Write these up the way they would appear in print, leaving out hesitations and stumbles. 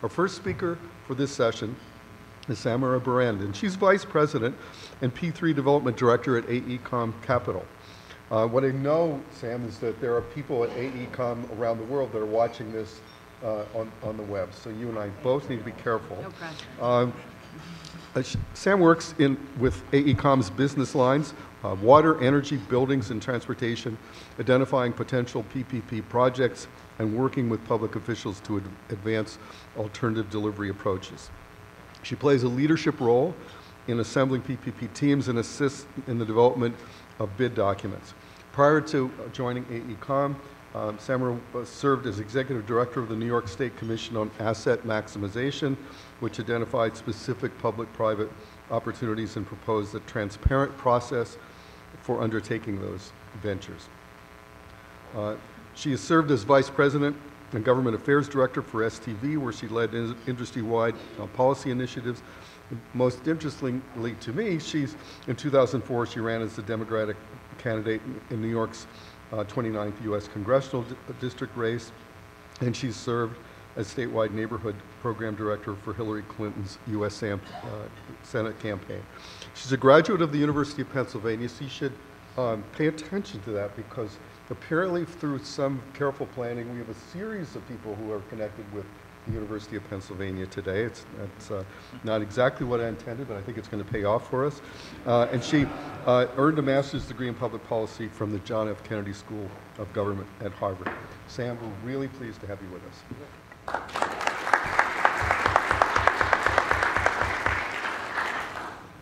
Our first speaker for this session is Samara Barend, and she's Vice President and P3 Development Director at AECOM Capital. What I know, Sam, is that there are people at AECOM around the world that are watching this on the web, so you and I both need to be careful. No pressure. Sam works with AECOM's business lines, water, energy, buildings, and transportation, identifying potential PPP projects, and working with public officials to advance alternative delivery approaches. She plays a leadership role in assembling PPP teams and assists in the development of bid documents. Prior to joining AECOM, Samara served as Executive Director of the New York State Commission on Asset Maximization, which identified specific public-private opportunities and proposed a transparent process for undertaking those ventures. She has served as Vice President and Government Affairs Director for STV, where she led industry-wide policy initiatives. Most interestingly to me, in 2004, she ran as the Democratic candidate in New York's 29th U.S. Congressional District race, and she's served as statewide neighborhood program director for Hillary Clinton's U.S. Senate campaign. She's a graduate of the University of Pennsylvania, so you should pay attention to that, because apparently through some careful planning, we have a series of people who are connected with the University of Pennsylvania today. It's not exactly what I intended, but I think it's going to pay off for us. And she earned a master's degree in public policy from the John F. Kennedy School of Government at Harvard. Sam, we're really pleased to have you with us.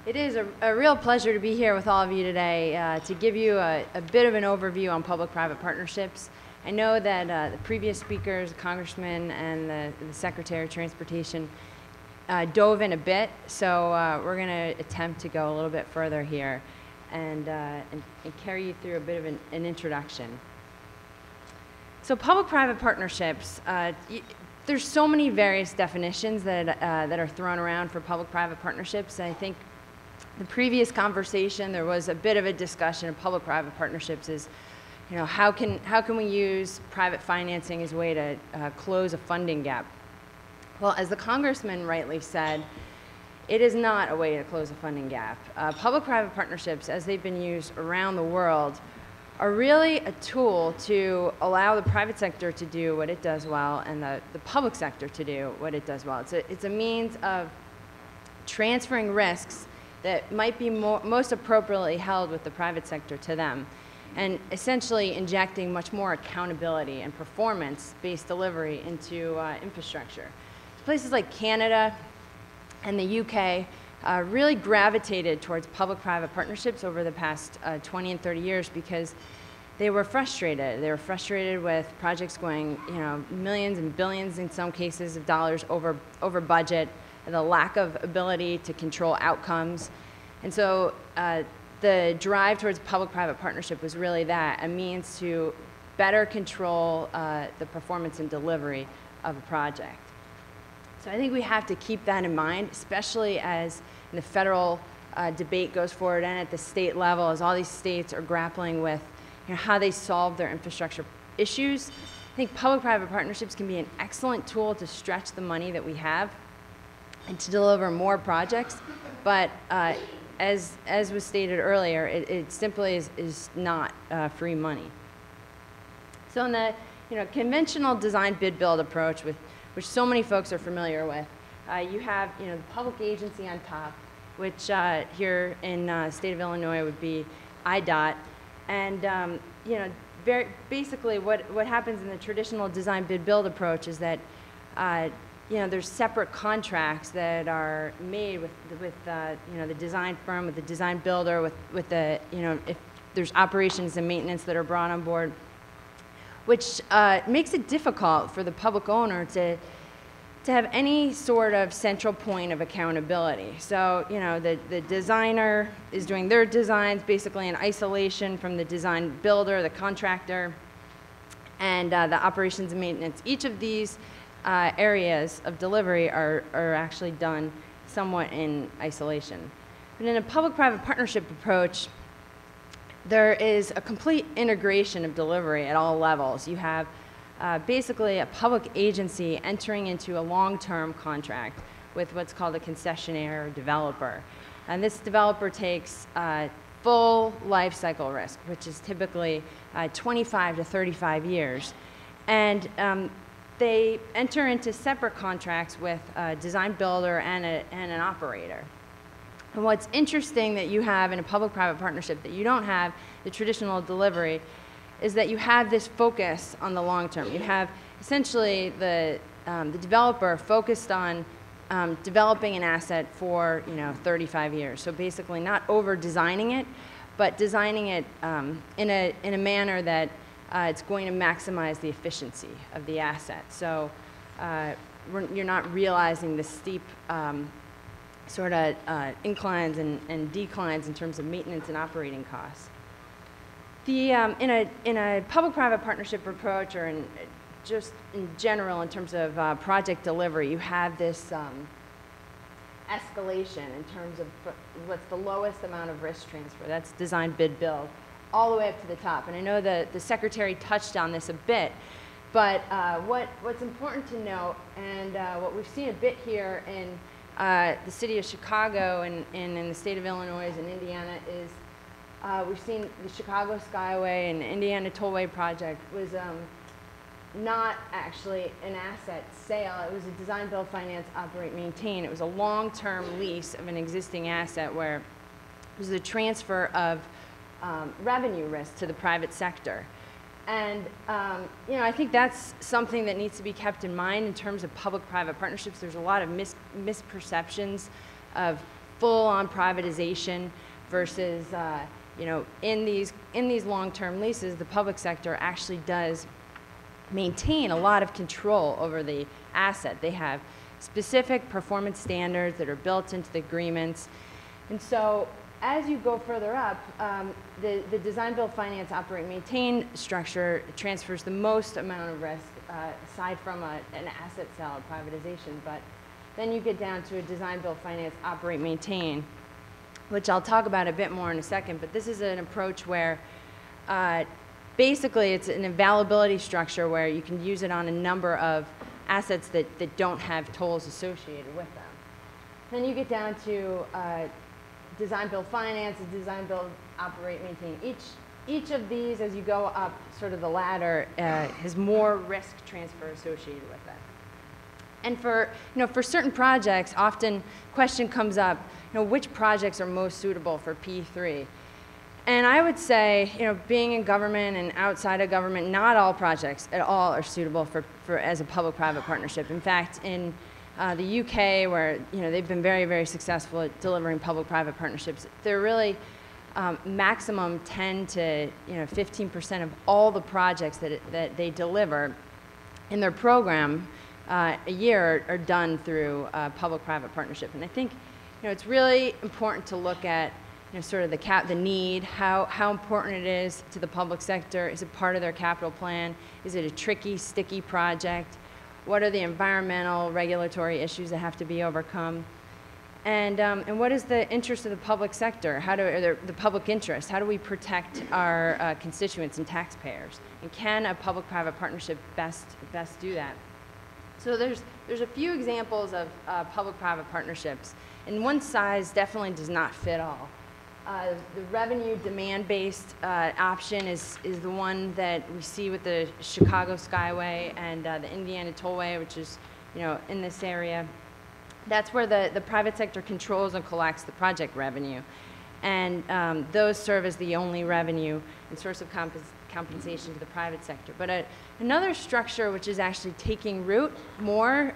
It is a real pleasure to be here with all of you today to give you a bit of an overview on public-private partnerships. I know that the previous speakers, the Congressman and the Secretary of Transportation, dove in a bit, so we're going to attempt to go a little bit further here and carry you through a bit of an introduction. So public-private partnerships, there's so many various definitions that are thrown around for public-private partnerships. I think the previous conversation, there was a bit of a discussion of public-private partnerships is, how can we use private financing as a way to close a funding gap? Well, as the Congressman rightly said, it is not a way to close a funding gap. Public-private partnerships, as they've been used around the world, are really a tool to allow the private sector to do what it does well and the public sector to do what it does well. It's a means of transferring risks that might be most appropriately held with the private sector to them, and essentially injecting much more accountability and performance-based delivery into infrastructure. Places like Canada and the UK really gravitated towards public-private partnerships over the past 20 and 30 years because they were frustrated. They were frustrated with projects going, millions and billions in some cases of dollars over budget, the lack of ability to control outcomes. And so the drive towards public-private partnership was really that, a means to better control the performance and delivery of a project. So I think we have to keep that in mind, especially as the federal debate goes forward and at the state level, as all these states are grappling with how they solve their infrastructure issues. I think public-private partnerships can be an excellent tool to stretch the money that we have and to deliver more projects, but as was stated earlier, it simply is not free money. So in the conventional design bid build approach, which so many folks are familiar with, you have the public agency on top, which here in the state of Illinois would be IDOT, and basically what happens in the traditional design bid build approach is that there's separate contracts that are made with the design firm, with the design builder, with the if there's operations and maintenance that are brought on board, which makes it difficult for the public owner to have any sort of central point of accountability. So the designer is doing their designs basically in isolation from the design builder, the contractor, and the operations and maintenance. Each of these areas of delivery are actually done somewhat in isolation. But in a public-private partnership approach, there is a complete integration of delivery at all levels. You have basically a public agency entering into a long-term contract with what's called a concessionaire developer. And this developer takes full life cycle risk, which is typically 25 to 35 years. And they enter into separate contracts with a design builder and an operator. And what's interesting that you have in a public-private partnership that you don't have the traditional delivery is that you have this focus on the long term. You have essentially the developer focused on developing an asset for 35 years. So basically not over-designing it, but designing it in a manner that it's going to maximize the efficiency of the asset. So you're not realizing the steep sort of inclines and declines in terms of maintenance and operating costs. In a public-private partnership approach, or just in general in terms of project delivery, you have this escalation in terms of what's the lowest amount of risk transfer. That's design, bid, build, all the way up to the top. And I know that the Secretary touched on this a bit, but what's important to note, and what we've seen a bit here in the city of Chicago and in the state of Illinois and Indiana is we've seen the Chicago Skyway and the Indiana Tollway project was not actually an asset sale. It was a design, build, finance, operate, maintain. It was a long-term lease of an existing asset where it was the transfer of revenue risk to the private sector. And I think that's something that needs to be kept in mind in terms of public-private partnerships. There's a lot of misperceptions of full-on privatization versus in these long-term leases, the public sector actually does maintain a lot of control over the asset. They have specific performance standards that are built into the agreements. And so as you go further up, the design, build, finance, operate, maintain structure transfers the most amount of risk aside from an asset sale or privatization. But then you get down to a design, build, finance, operate, maintain, which I'll talk about a bit more in a second. But this is an approach where basically it's an availability structure where you can use it on a number of assets that don't have tolls associated with them. Then you get down to design, build, finance, design, build, operate, maintain. Each of these, as you go up sort of the ladder, has more risk transfer associated with it. And for certain projects, often question comes up, which projects are most suitable for P3? And I would say, being in government and outside of government, not all projects at all are suitable for as a public-private partnership. In fact, in the UK, where they've been very, very successful at delivering public-private partnerships, they're really maximum 10 to 15% of all the projects that they deliver in their program a year are done through public-private partnership. And I think it's really important to look at sort of the need, how important it is to the public sector. Is it part of their capital plan? Is it a tricky, sticky project? What are the environmental, regulatory issues that have to be overcome? And what is the interest of the public sector? The public interest? How do we protect our constituents and taxpayers? And can a public-private partnership best do that? So there's a few examples of public-private partnerships, and one size definitely does not fit all. The revenue demand-based option is the one that we see with the Chicago Skyway and the Indiana Tollway, which is in this area. That's where the private sector controls and collects the project revenue, and those serve as the only revenue and source of compensation to the private sector. But another structure which is actually taking root more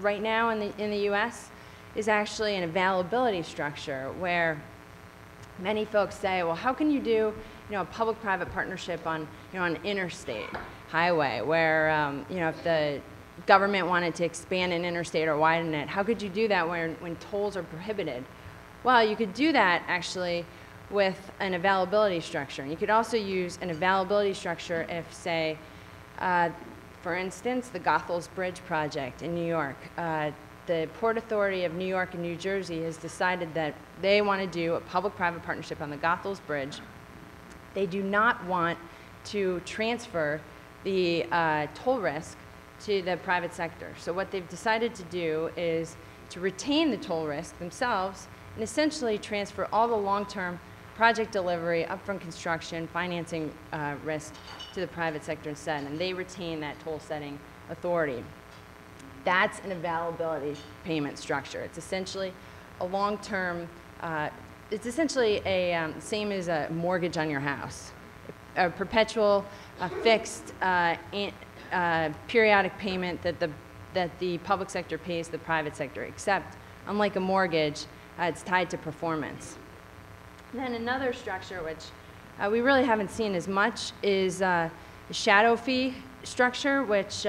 right now in the U.S. is actually an availability structure where many folks say, well, how can you do a public-private partnership on an interstate highway where if the government wanted to expand an interstate or widen it, how could you do that when tolls are prohibited? Well, you could do that actually with an availability structure. And you could also use an availability structure if, say, for instance, the Goethals Bridge project in New York. The Port Authority of New York and New Jersey has decided that they want to do a public-private partnership on the Goethals Bridge. They do not want to transfer the toll risk to the private sector. So what they've decided to do is to retain the toll risk themselves and essentially transfer all the long-term project delivery, upfront construction, financing risk to the private sector instead, and they retain that toll setting authority. That's an availability payment structure. It's essentially a long-term, it's essentially a same as a mortgage on your house, a perpetual, fixed, periodic payment that the public sector pays the private sector, except unlike a mortgage, it's tied to performance. Then another structure, which we really haven't seen as much, is the shadow fee structure, which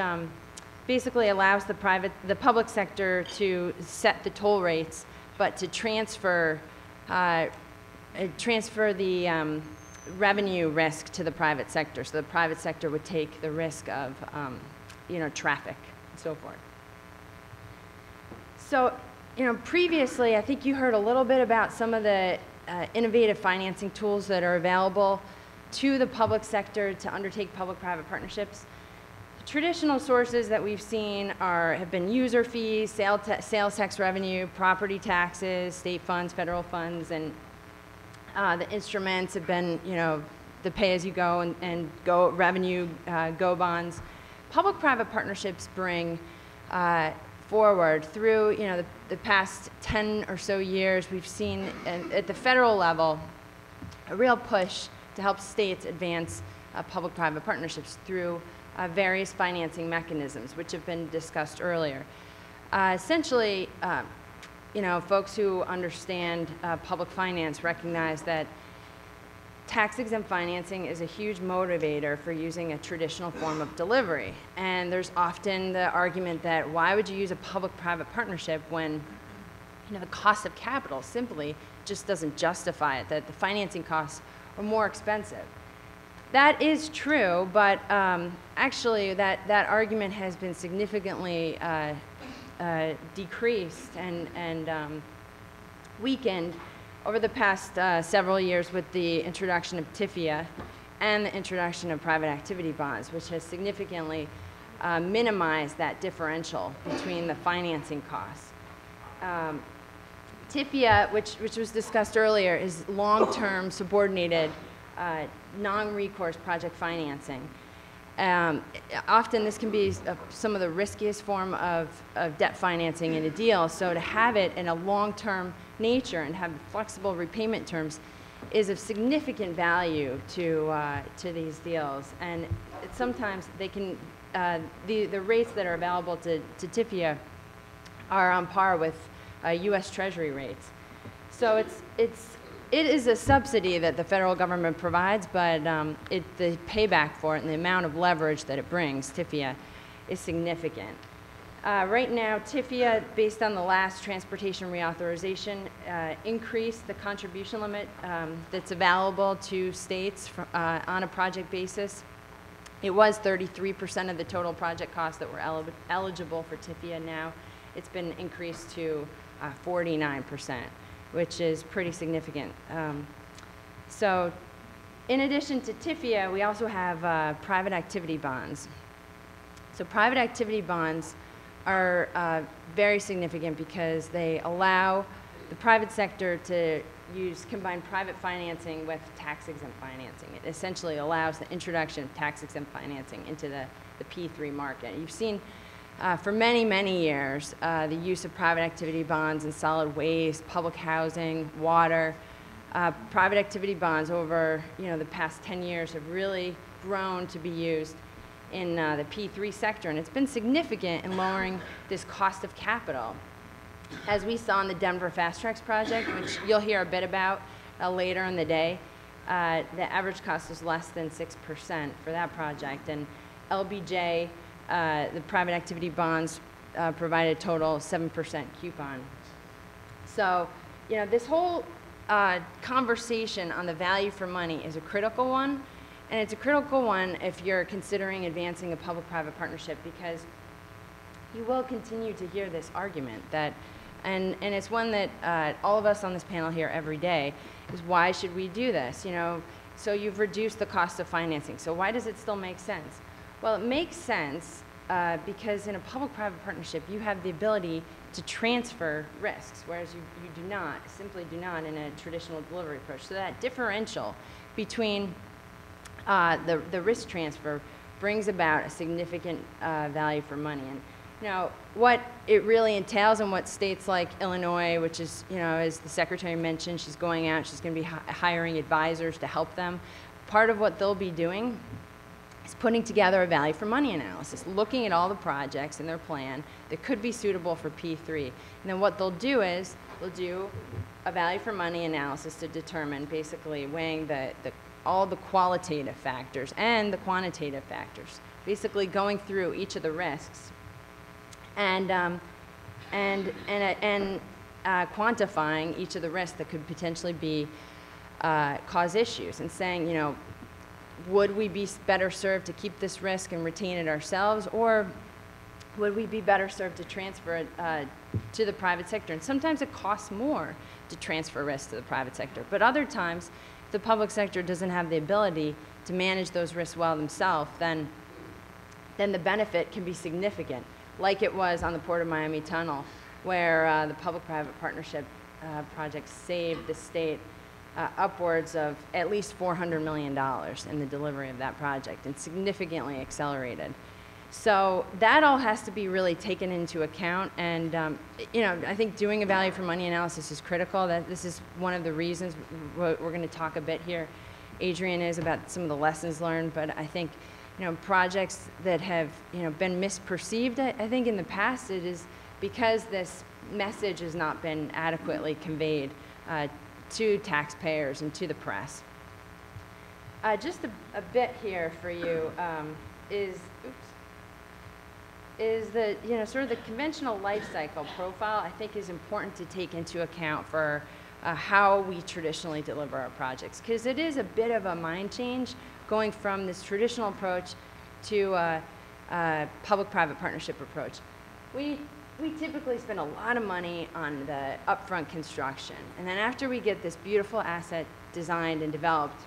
basically allows the public sector to set the toll rates, but to transfer the revenue risk to the private sector. So the private sector would take the risk of traffic and so forth. So previously, I think you heard a little bit about some of the innovative financing tools that are available to the public sector to undertake public-private partnerships. The traditional sources that we've seen have been user fees, sales tax revenue, property taxes, state funds, federal funds, and the instruments have been, the pay-as-you-go and go revenue, go bonds. Public-private partnerships bring forward through, the past 10 or so years, we've seen at the federal level a real push to help states advance public-private partnerships through various financing mechanisms, which have been discussed earlier. Essentially, folks who understand public finance recognize that tax-exempt financing is a huge motivator for using a traditional form of delivery. And there's often the argument that why would you use a public-private partnership when the cost of capital simply just doesn't justify it, that the financing costs are more expensive. That is true, but actually that argument has been significantly decreased and weakened over the past several years with the introduction of TIFIA and the introduction of private activity bonds, which has significantly minimized that differential between the financing costs. TIFIA, which was discussed earlier, is long-term subordinated non-recourse project financing. Often this can be some of the riskiest form of debt financing in a deal, so to have it in a long-term nature and have flexible repayment terms is of significant value to these deals. And sometimes they can, the rates that are available to TIFIA are on par with U.S. Treasury rates. So it is a subsidy that the federal government provides, but the payback for it and the amount of leverage that it brings, TIFIA, is significant. Right now, TIFIA, based on the last transportation reauthorization, increased the contribution limit that's available to states on a project basis. It was 33% of the total project costs that were eligible for TIFIA. Now it's been increased to 49%. Which is pretty significant. So in addition to TIFIA, we also have private activity bonds. So private activity bonds are very significant because they allow the private sector to combine private financing with tax-exempt financing. It essentially allows the introduction of tax-exempt financing into the P3 market. You've seen for many, many years, the use of private activity bonds in solid waste, public housing, water. Private activity bonds over the past 10 years have really grown to be used in the P3 sector, and it's been significant in lowering this cost of capital. As we saw in the Denver Fast Tracks project, which you'll hear a bit about later in the day, the average cost is less than 6% for that project, and LBJ, the private activity bonds provided a total 7% coupon. So, this whole conversation on the value for money is a critical one, and it's a critical one if you're considering advancing a public-private partnership, because you will continue to hear this argument that, and it's one that all of us on this panel hear every day, is why should we do this? So you've reduced the cost of financing, so why does it still make sense? Well, it makes sense because in a public-private partnership, you have the ability to transfer risks, whereas you simply do not in a traditional delivery approach. So that differential between the risk transfer brings about a significant value for money. And what it really entails, and what states like Illinois, which is, as the Secretary mentioned, she's going out, she's going to be hiring advisors to help them. Part of what they'll be doing is putting together a value for money analysis, looking at all the projects in their plan that could be suitable for P3. And then what they'll do is they'll do a value for money analysis to determine, basically weighing all the qualitative factors and the quantitative factors, basically going through each of the risks and quantifying each of the risks that could potentially cause issues, and saying, would we be better served to keep this risk and retain it ourselves, or would we be better served to transfer it to the private sector? And sometimes it costs more to transfer risk to the private sector, but other times, if the public sector doesn't have the ability to manage those risks well themselves, then the benefit can be significant, like it was on the Port of Miami Tunnel, where the public-private partnership project saved the state upwards of at least $400 million in the delivery of that project, and significantly accelerated. So that all has to be really taken into account, and I think doing a value for money analysis is critical. This is one of the reasons we're going to talk a bit here, Adrian, is about some of the lessons learned. But I think projects that have been misperceived, I think in the past, it is because this message has not been adequately conveyed to taxpayers and to the press. Just a bit here for you is the sort of the conventional life cycle profile, I think, is important to take into account for how we traditionally deliver our projects, because it is a bit of a mind change going from this traditional approach to a public-private partnership approach. We typically spend a lot of money on the upfront construction, and then after we get this beautiful asset designed and developed,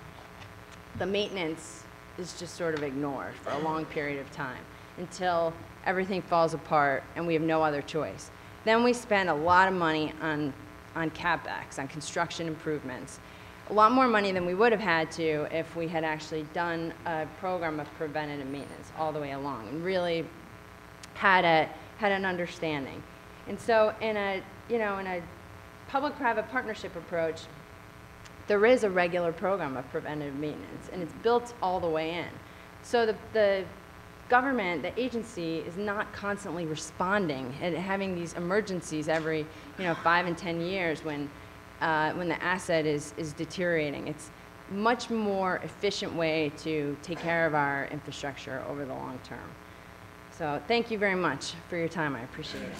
the maintenance is just sort of ignored for a long period of time until everything falls apart and we have no other choice. Then we spend a lot of money on CapEx, on construction improvements, a lot more money than we would have had to if we had actually done a program of preventative maintenance all the way along and really had an understanding. And so in a public-private partnership approach, there is a regular program of preventative maintenance, and it's built all the way in. So the government, the agency, is not constantly responding and having these emergencies every 5 and 10 years when the asset is deteriorating. It's a much more efficient way to take care of our infrastructure over the long term. So thank you very much for your time. I appreciate it.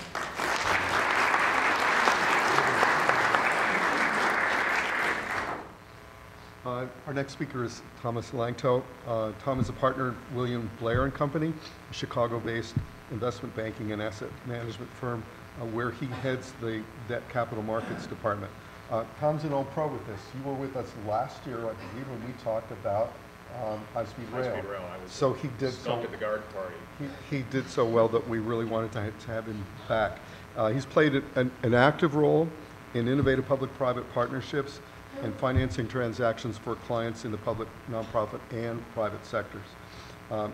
Our next speaker is Thomas Lanctot. Tom is a partner at William Blair and Company, a Chicago-based investment banking and asset management firm where he heads the debt capital markets department. Tom's an old pro with this. You were with us last year, I believe, when we talked about high-speed rail. High-speed rail. I was so he did stuck at the garden party. He did so well that we really wanted to have him back. He's played an active role in innovative public-private partnerships and financing transactions for clients in the public, nonprofit, and private sectors.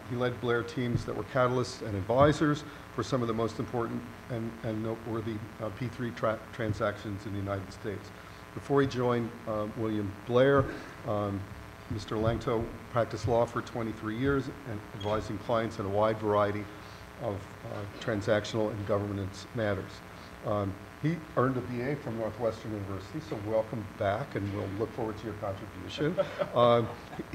He led Blair teams that were catalysts and advisors for some of the most important and noteworthy P3 transactions in the United States. Before he joined William Blair, Mr. Lanctot practiced law for 23 years and advising clients in a wide variety of transactional and governance matters. He earned a BA from Northwestern University, so welcome back, and we'll look forward to your contribution.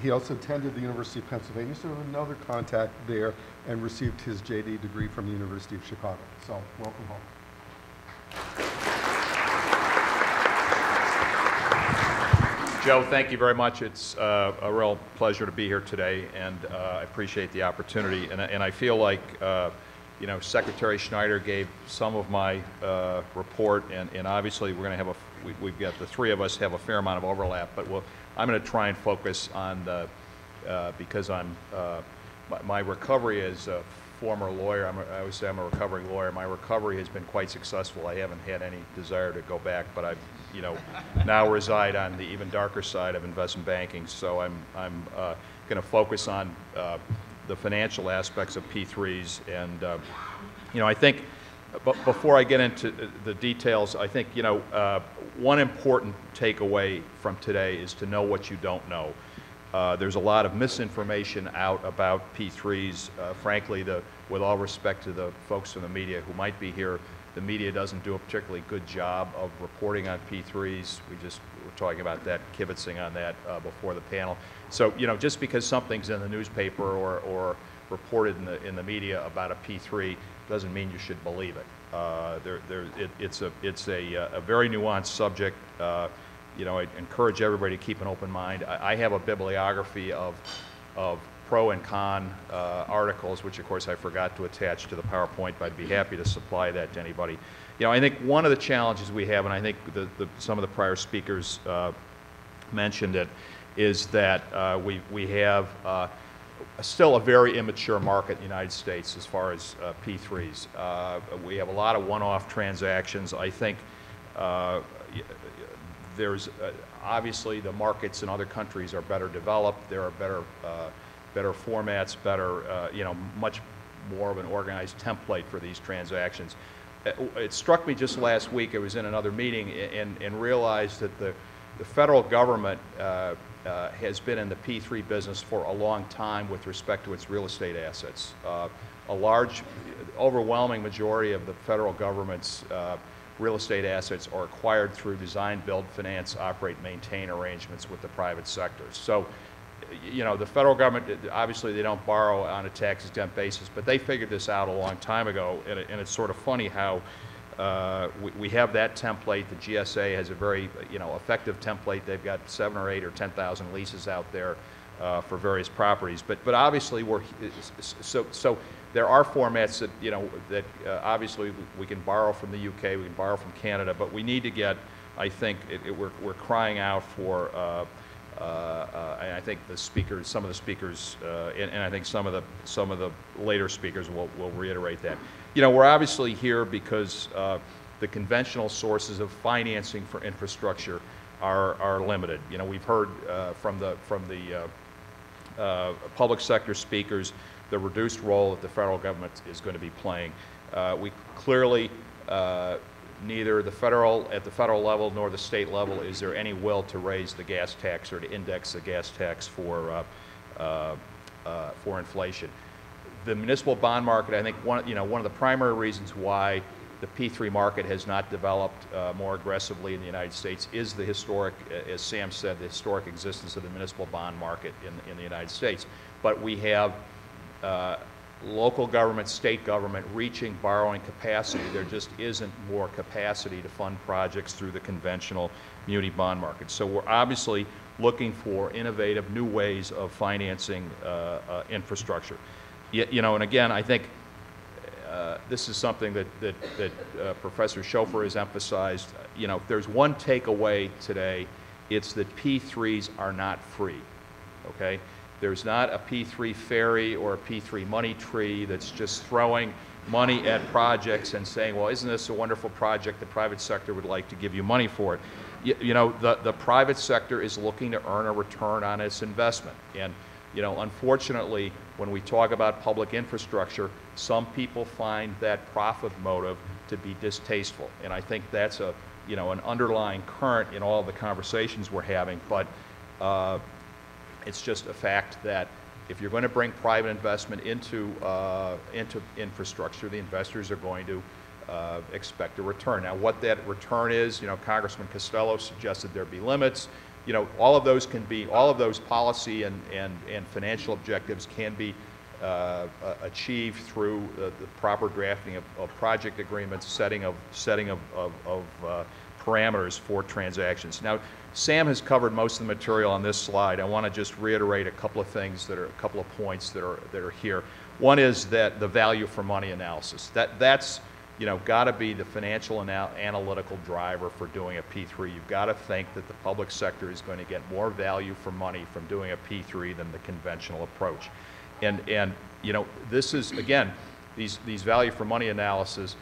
He also attended the University of Pennsylvania, so another contact there, and received his JD degree from the University of Chicago. So welcome home. Joe, thank you very much. It's a real pleasure to be here today, and I appreciate the opportunity. And I feel like Secretary Schneider gave some of my report, and obviously we're going to have we've got the three of us have a fair amount of overlap, but I'm going to try and focus on because I'm my recovery as a former lawyer, I always say I'm a recovering lawyer. My recovery has been quite successful. I haven't had any desire to go back, but I, now reside on the even darker side of investment banking. So I'm going to focus on the financial aspects of P3s, and I think. But before I get into the details, I think one important takeaway from today is to know what you don't know. There's a lot of misinformation out about P3s. Frankly, with all respect to the folks in the media who might be here, the media doesn't do a particularly good job of reporting on P3s. We were talking about that, kibitzing on that before the panel. So just because something's in the newspaper or reported in the media about a P3 doesn't mean you should believe it. It's a very nuanced subject. I encourage everybody to keep an open mind. I have a bibliography of pro and con articles, which of course I forgot to attach to the PowerPoint, but I'd be happy to supply that to anybody. I think one of the challenges we have, and I think some of the prior speakers mentioned it, is that we have still a very immature market in the United States as far as P3s. We have a lot of one-off transactions. I think there's obviously the markets in other countries are better developed. There are better formats, much more of an organized template for these transactions. It struck me just last week, I was in another meeting and realized that the federal government has been in the P3 business for a long time with respect to its real estate assets. A large, overwhelming majority of the federal government's real estate assets are acquired through design, build, finance, operate, maintain arrangements with the private sector. So, the federal government, obviously they don't borrow on a tax-exempt basis, but they figured this out a long time ago, and it's sort of funny how we have that template. The GSA has a very effective template. They've got 7 or 8 or 10,000 leases out there for various properties. But obviously so there are formats that obviously we can borrow from the UK, we can borrow from Canada, but we need to get. I think we're crying out for. And I think some of the speakers, and I think some of the later speakers will reiterate that. We're obviously here because the conventional sources of financing for infrastructure are limited. We've heard from the public sector speakers the reduced role that the federal government is going to be playing. We clearly neither at the federal level nor the state level is there any will to raise the gas tax or to index the gas tax for inflation. The municipal bond market, I think one of the primary reasons why the P3 market has not developed more aggressively in the United States is the historic, as Sam said, the historic existence of the municipal bond market in the United States. But we have local government, state government reaching borrowing capacity. There just isn't more capacity to fund projects through the conventional muni bond market. So we're obviously looking for innovative new ways of financing infrastructure. And again, I think this is something that Professor Schofer has emphasized. If there's one takeaway today, it's that P3s are not free, okay? There's not a P3 fairy or a P3 money tree that's just throwing money at projects and saying, well, isn't this a wonderful project? The private sector would like to give you money for it. The private sector is looking to earn a return on its investment. And, unfortunately, when we talk about public infrastructure, some people find that profit motive to be distasteful. And I think that's an underlying current in all the conversations we're having. But it's just a fact that if you're going to bring private investment into infrastructure, the investors are going to expect a return. Now, what that return is, Congressman Costello suggested there be limits. All of those policy and financial objectives can be achieved through the proper drafting of project agreements, setting of parameters for transactions. Now, Sam has covered most of the material on this slide. I want to just reiterate a couple of things a couple of points that are here. One is that the value for money analysis. That's got to be the financial analytical driver for doing a P3. You've got to think that the public sector is going to get more value for money from doing a P3 than the conventional approach. And you know, this is, again, these value for money analysis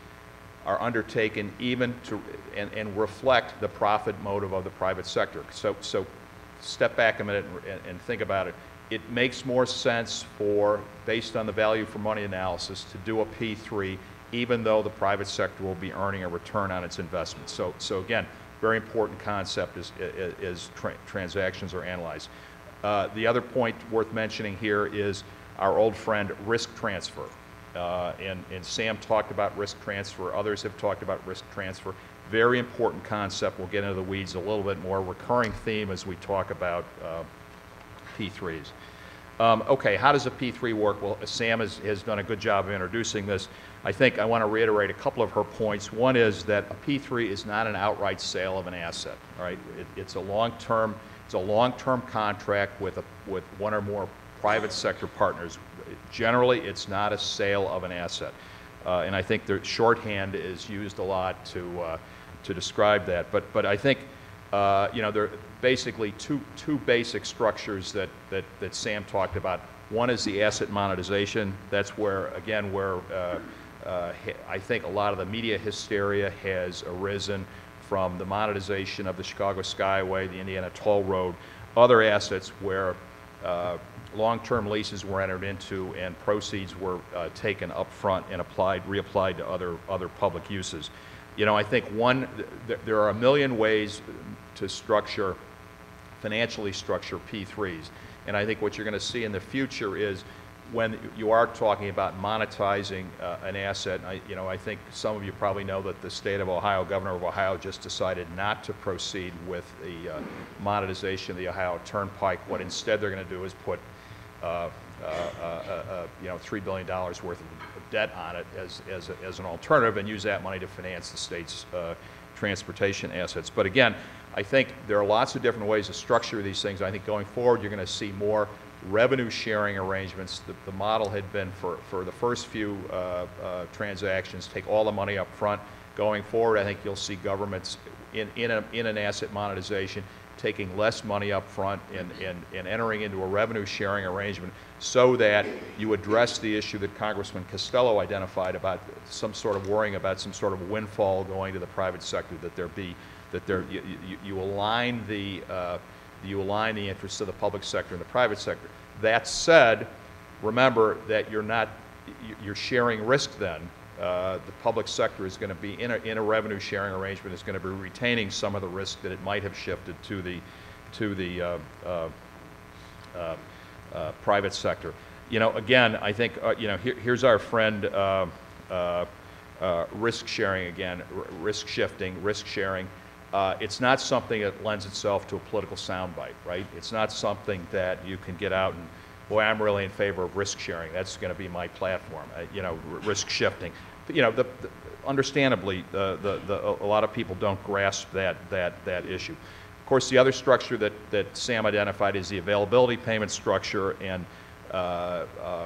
are undertaken even to, and reflect the profit motive of the private sector. So step back a minute and think about it. It makes more sense for, based on the value for money analysis, to do a P3 even though the private sector will be earning a return on its investment. So again, very important concept as transactions are analyzed. The other point worth mentioning here is our old friend risk transfer. And Sam talked about risk transfer. Others have talked about risk transfer. Very important concept. We'll get into the weeds a little bit more. Recurring theme as we talk about P3s. Okay, how does a P3 work? Well, Sam has done a good job of introducing this. I think I want to reiterate a couple of her points. One is that a P3 is not an outright sale of an asset. All right, it's a long-term contract with one or more private sector partners. Generally, it's not a sale of an asset, and I think the shorthand is used a lot to describe that. But I think you know, there are basically two basic structures that Sam talked about. One is the asset monetization. That's where, again, I think a lot of the media hysteria has arisen from the monetization of the Chicago Skyway, the Indiana Toll Road, other assets where long-term leases were entered into and proceeds were taken up front and reapplied to other public uses. You know, I think there are a million ways to financially structure P3s. And I think what you're going to see in the future is when you are talking about monetizing an asset, I think some of you probably know that the state of Ohio, Governor of Ohio, just decided not to proceed with the monetization of the Ohio Turnpike. What instead they're going to do is put $3 billion worth of debt on it as an alternative and use that money to finance the state's transportation assets. But again, I think there are lots of different ways to structure these things. I think going forward, you're going to see more revenue sharing arrangements. The model had been for the first few transactions, take all the money up front. Going forward, I think you'll see governments in an asset monetization taking less money up front and entering into a revenue sharing arrangement so that you address the issue that Congressman Costello identified about worrying about some sort of windfall going to the private sector, you align the interests of the public sector and the private sector. That said, remember that you're sharing risk then. The public sector is going to be in a revenue sharing arrangement, is going to be retaining some of the risk that it might have shifted to the private sector. You know, again, I think here's our friend risk sharing again, risk shifting, risk sharing. It's not something that lends itself to a political soundbite, right? It's not something that you can get out and, boy, I'm really in favor of risk sharing. That's going to be my platform. Risk shifting. But, understandably, a lot of people don't grasp that issue. Of course, the other structure that Sam identified is the availability payment structure, and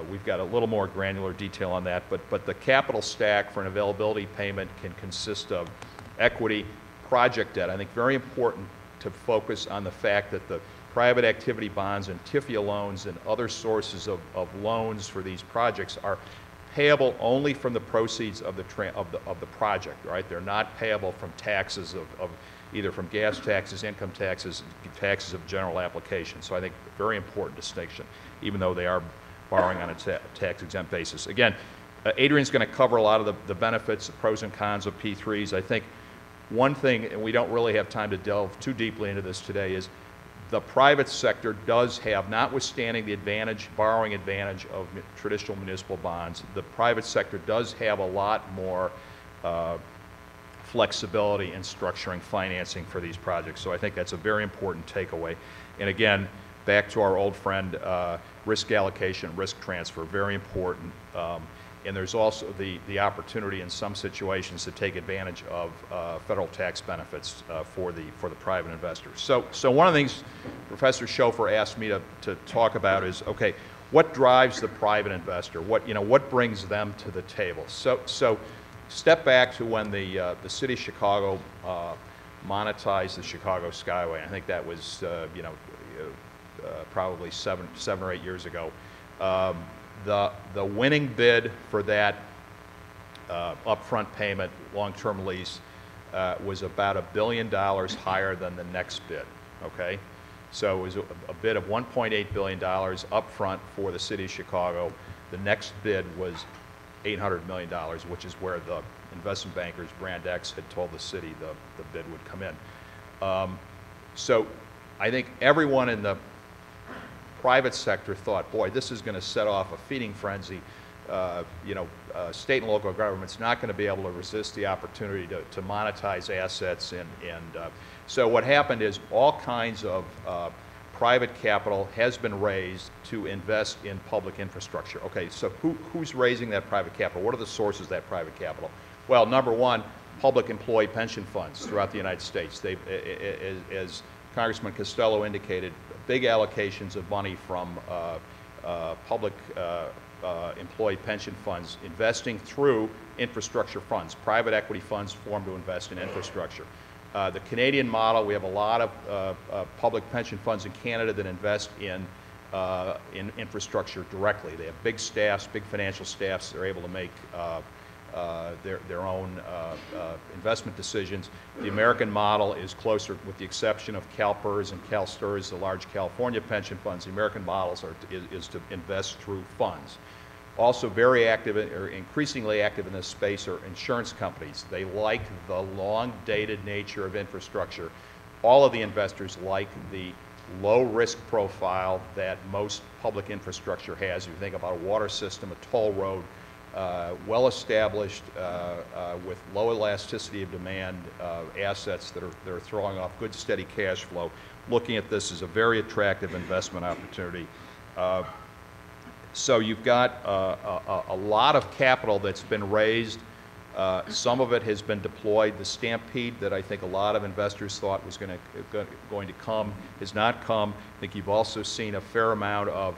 we've got a little more granular detail on that. But the capital stack for an availability payment can consist of equity, project debt. I think very important to focus on the fact that the private activity bonds and TIFIA loans and other sources of loans for these projects are payable only from the proceeds of the project, right? They're not payable from taxes of either from gas taxes, income taxes, taxes of general application. So I think very important distinction, even though they are borrowing on a tax-exempt basis. Again, Adrian's going to cover a lot of the benefits, the pros and cons of P3s. I think one thing, and we don't really have time to delve too deeply into this today, is the private sector does have, notwithstanding the borrowing advantage of traditional municipal bonds, the private sector does have a lot more flexibility in structuring financing for these projects. So I think that's a very important takeaway. And again, back to our old friend, risk allocation, risk transfer, very important. And there's also the opportunity in some situations to take advantage of federal tax benefits for the private investors. So one of the things Professor Schofer asked me to talk about is, okay, what drives the private investor? What brings them to the table? So step back to when the city of Chicago monetized the Chicago Skyway. I think that was probably seven or 8 years ago. The winning bid for that upfront payment, long-term lease, was about $1 billion higher than the next bid, okay? So it was a bid of $1.8 billion upfront for the city of Chicago. The next bid was $800 million, which is where the investment bankers, Brand X, had told the city the bid would come in. So I think everyone in the private sector thought, boy, this is going to set off a feeding frenzy. State and local government's not going to be able to resist the opportunity to monetize assets. So what happened is all kinds of private capital has been raised to invest in public infrastructure. Okay, so who's raising that private capital? What are the sources of that private capital? Well, number one, public employee pension funds throughout the United States. As Congressman Costello indicated, big allocations of money from public employee pension funds investing through infrastructure funds, private equity funds formed to invest in infrastructure. The Canadian model, we have a lot of public pension funds in Canada that invest in infrastructure directly. They have big staffs, big financial staffs. They're able to make their own investment decisions. The American model is closer, with the exception of CalPERS and CalSTRS, the large California pension funds. The American models is to invest through funds. Also very active, or increasingly active in this space, are insurance companies. They like the long-dated nature of infrastructure. All of the investors like the low-risk profile that most public infrastructure has. If you think about a water system, a toll road, well-established with low elasticity of demand assets that are throwing off good, steady cash flow. Looking at this as a very attractive investment opportunity. So you've got a lot of capital that's been raised. Some of it has been deployed. The stampede that I think a lot of investors thought was going to come has not come. I think you've also seen a fair amount of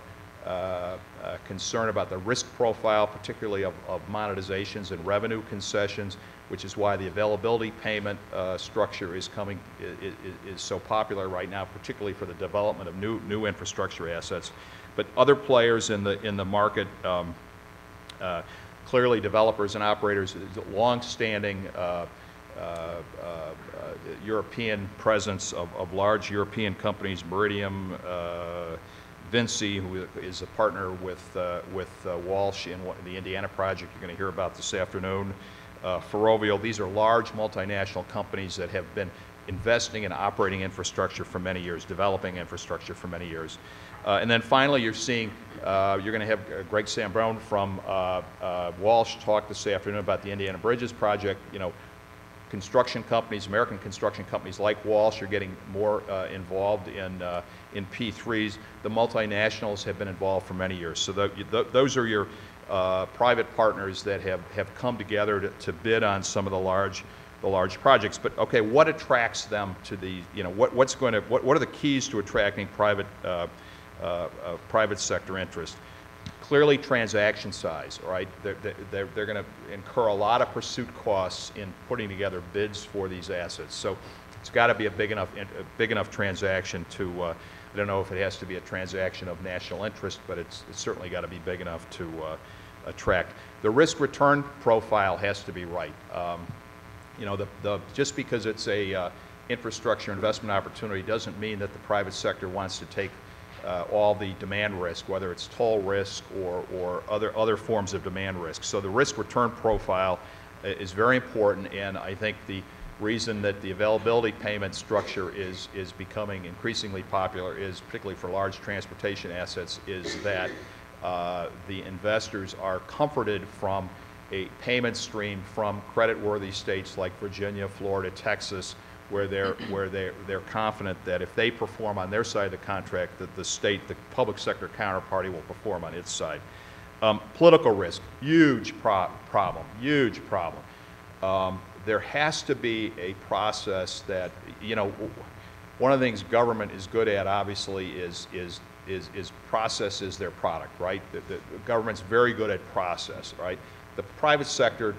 concern about the risk profile, particularly of monetizations and revenue concessions, which is why the availability payment structure is so popular right now, particularly for the development of new infrastructure assets. But other players in the market, clearly developers and operators, long-standing European presence of large European companies, Meridium, Vinci, who is a partner with Walsh in the Indiana project you're going to hear about this afternoon, Ferrovial. These are large multinational companies that have been investing in operating infrastructure for many years, developing infrastructure for many years. And then finally, you're seeing, you're going to have Greg Sambrone from Walsh talk this afternoon about the Indiana Bridges project. You know, construction companies, American construction companies like Walsh are getting more involved in P3s. The multinationals have been involved for many years. So those are your private partners that have come together to bid on some of the large projects. But okay, what attracts them to the, you know, what are the keys to attracting private sector interest? Clearly transaction size, right? They're going to incur a lot of pursuit costs in putting together bids for these assets. So it's got to be a big enough transaction to, I don't know if it has to be a transaction of national interest, but it's certainly got to be big enough to attract. The risk-return profile has to be right. You know, just because it's a infrastructure investment opportunity doesn't mean that the private sector wants to take all the demand risk, whether it's toll risk or other forms of demand risk. So the risk-return profile is very important, and I think the reason that the availability payment structure is becoming increasingly popular is, particularly for large transportation assets, is that the investors are comforted from a payment stream from credit-worthy states like Virginia, Florida, Texas, where they're confident that if they perform on their side of the contract, that the public sector counterparty will perform on its side. Political risk, huge problem. There has to be a process that, you know, one of the things government is good at, obviously, is process is their product, right? The government's very good at process, right? The private sector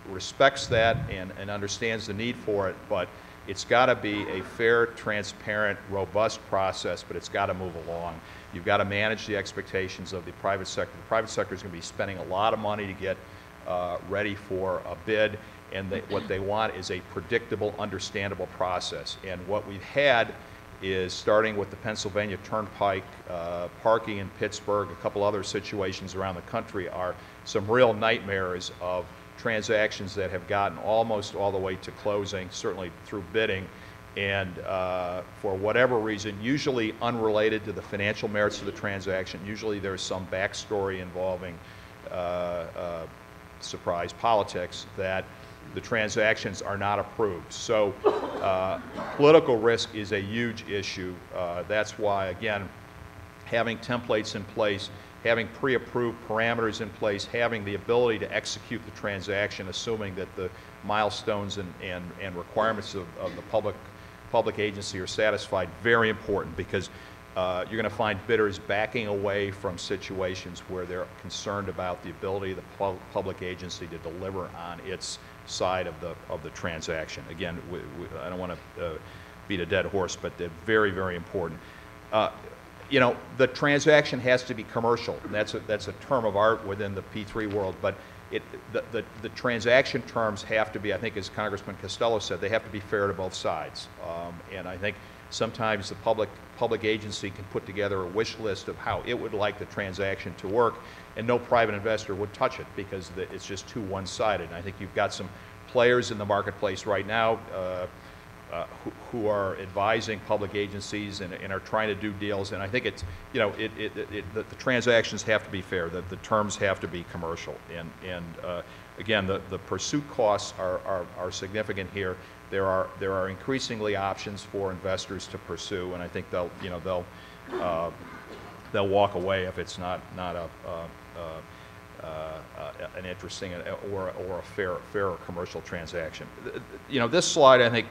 respects that and understands the need for it, but It's got to be a fair, transparent, robust process, but it's got to move along. You've got to manage the expectations of the private sector. The private sector is going to be spending a lot of money to get ready for a bid, and what they want is a predictable, understandable process. And what we've had is, starting with the Pennsylvania Turnpike, parking in Pittsburgh, a couple other situations around the country, are some real nightmares of transactions that have gotten almost all the way to closing, certainly through bidding, and for whatever reason, usually unrelated to the financial merits of the transaction. Usually there's some backstory involving surprise politics that the transactions are not approved. So political risk is a huge issue. That's why, again, having templates in place, having pre-approved parameters in place, having the ability to execute the transaction, assuming that the milestones and requirements of the public agency are satisfied, very important, because you're going to find bidders backing away from situations where they're concerned about the ability of the public agency to deliver on its side of the transaction. Again, I don't want to beat a dead horse, but they're very, very important. You know, the transaction has to be commercial, and that's a term of art within the P3 world, but the transaction terms have to be, I think, as Congressman Costello said, they have to be fair to both sides. And I think sometimes the public agency can put together a wish list of how it would like the transaction to work, and no private investor would touch it because it's just too one-sided. And I think you've got some players in the marketplace right now who are advising public agencies and are trying to do deals, and I think it's, you know, the transactions have to be fair, the terms have to be commercial, and again, the pursuit costs are significant here. There are increasingly options for investors to pursue, and I think they'll walk away if it's not an interesting or a fair commercial transaction. You know, this slide, I think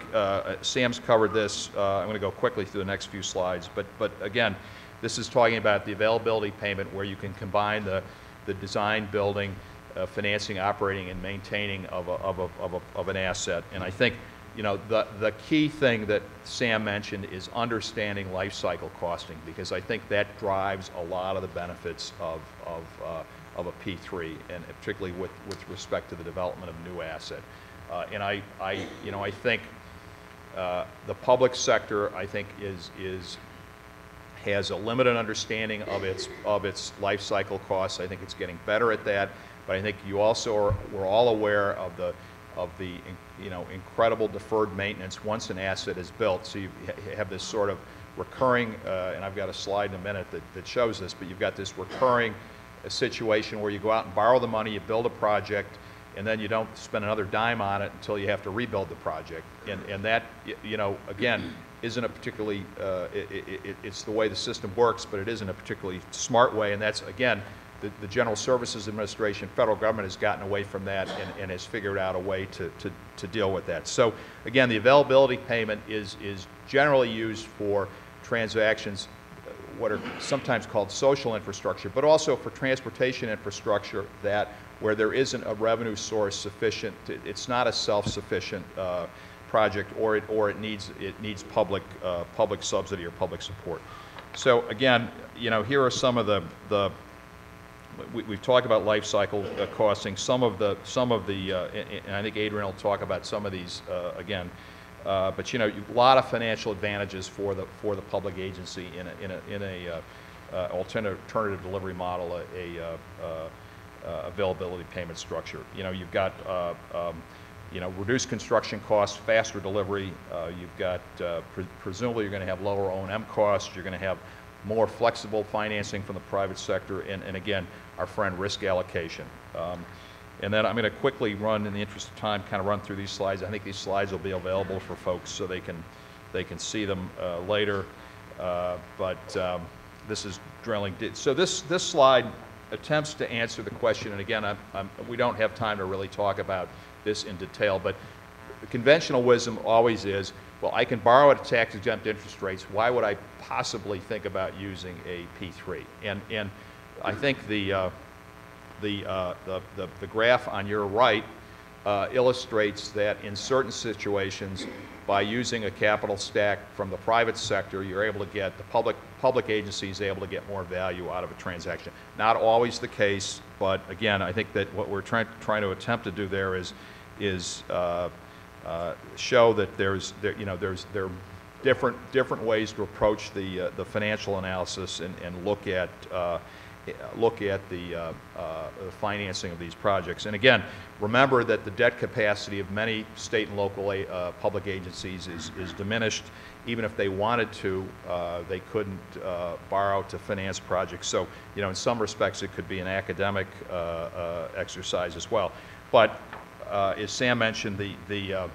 Sam's covered this. I'm going to go quickly through the next few slides, but again, this is talking about the availability payment, where you can combine the design, building, financing, operating, and maintaining of an asset. And I think, you know, the key thing that Sam mentioned is understanding life cycle costing, because I think that drives a lot of the benefits of a P3, and particularly with respect to the development of new asset. And I think the public sector, I think, has a limited understanding of its life cycle costs. I think it's getting better at that, but I think we're all aware of the incredible deferred maintenance once an asset is built. So you have this sort of recurring, and I've got a slide in a minute that shows this, but you've got this recurring situation where you go out and borrow the money, you build a project, and then you don't spend another dime on it until you have to rebuild the project. And that, you know, again, isn't a particularly, it's the way the system works, but it isn't a particularly smart way, and that's, again, the General Services Administration, federal government, has gotten away from that and has figured out a way to deal with that. So again, the availability payment is generally used for transactions, what are sometimes called social infrastructure, but also for transportation infrastructure where there isn't a revenue source sufficient. It's not a self-sufficient project, or it needs public subsidy or public support. So again, you know, here are some of we've talked about life cycle costing. Some of the, and I think Adrian will talk about some of these again. But you know, a lot of financial advantages for the public agency in a alternative delivery model, availability payment structure. You know, you've got reduced construction costs, faster delivery. You've got presumably you're going to have lower O&M costs. You're going to have more flexible financing from the private sector, and again, our friend risk allocation. And then I'm going to quickly run, in the interest of time, kind of run through these slides. I think these slides will be available for folks so they can see them later. But this is drilling. So this slide attempts to answer the question, and again, we don't have time to really talk about this in detail, but the conventional wisdom always is, well, I can borrow at tax-exempt interest rates. Why would I possibly think about using a P3? And I think the graph on your right illustrates that in certain situations, by using a capital stack from the private sector, you're able to get the public agencies able to get more value out of a transaction. Not always the case, but again, I think that what we're trying to attempt to do there is show that there are different ways to approach the financial analysis and look at the financing of these projects. And again, remember that the debt capacity of many state and local public agencies is diminished. Even if they wanted to, they couldn't borrow to finance projects. So, in some respects, it could be an academic exercise as well. But as Sam mentioned, the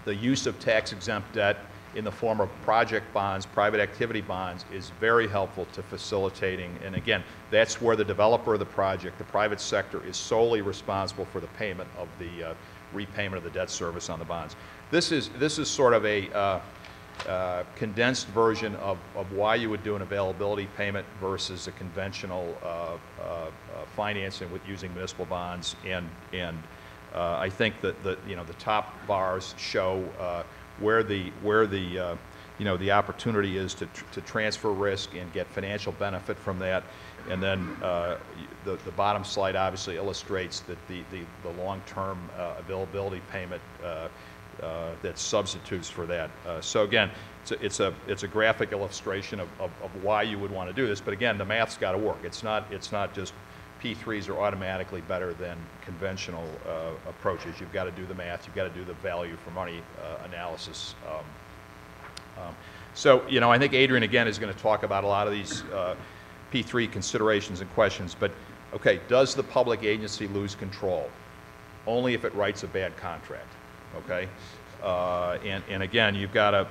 use of tax-exempt debt in the form of project bonds, private activity bonds, is very helpful to facilitating. And again, that's where the developer of the project, the private sector, is solely responsible for the payment of the repayment of the debt service on the bonds. This is sort of a condensed version of why you would do an availability payment versus a conventional financing with using municipal bonds. And I think that the top bars show where the opportunity is to transfer risk and get financial benefit from that. And then the bottom slide obviously illustrates that the long-term availability payment that substitutes for that. So again, it's a graphic illustration of why you would want to do this. But again, the math's got to work. It's not just P3s are automatically better than conventional approaches. You've got to do the math. You've got to do the value for money analysis. So, I think Adrian, again, is going to talk about a lot of these P3 considerations and questions. But, okay, does the public agency lose control? Only if it writes a bad contract, okay? And again, you've got to,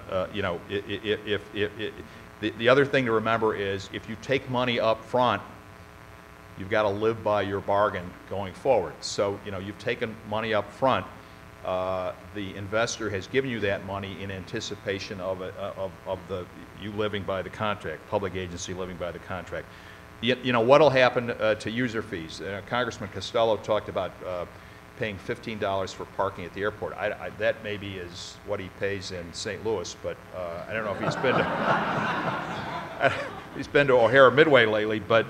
the other thing to remember is if you take money up front, you've got to live by your bargain going forward. So, you've taken money up front. The investor has given you that money in anticipation of you living by the contract, public agency living by the contract. What'll happen to user fees? Congressman Costello talked about paying $15 for parking at the airport. That maybe is what he pays in St. Louis, but I don't know if he's been to O'Hare Midway lately, but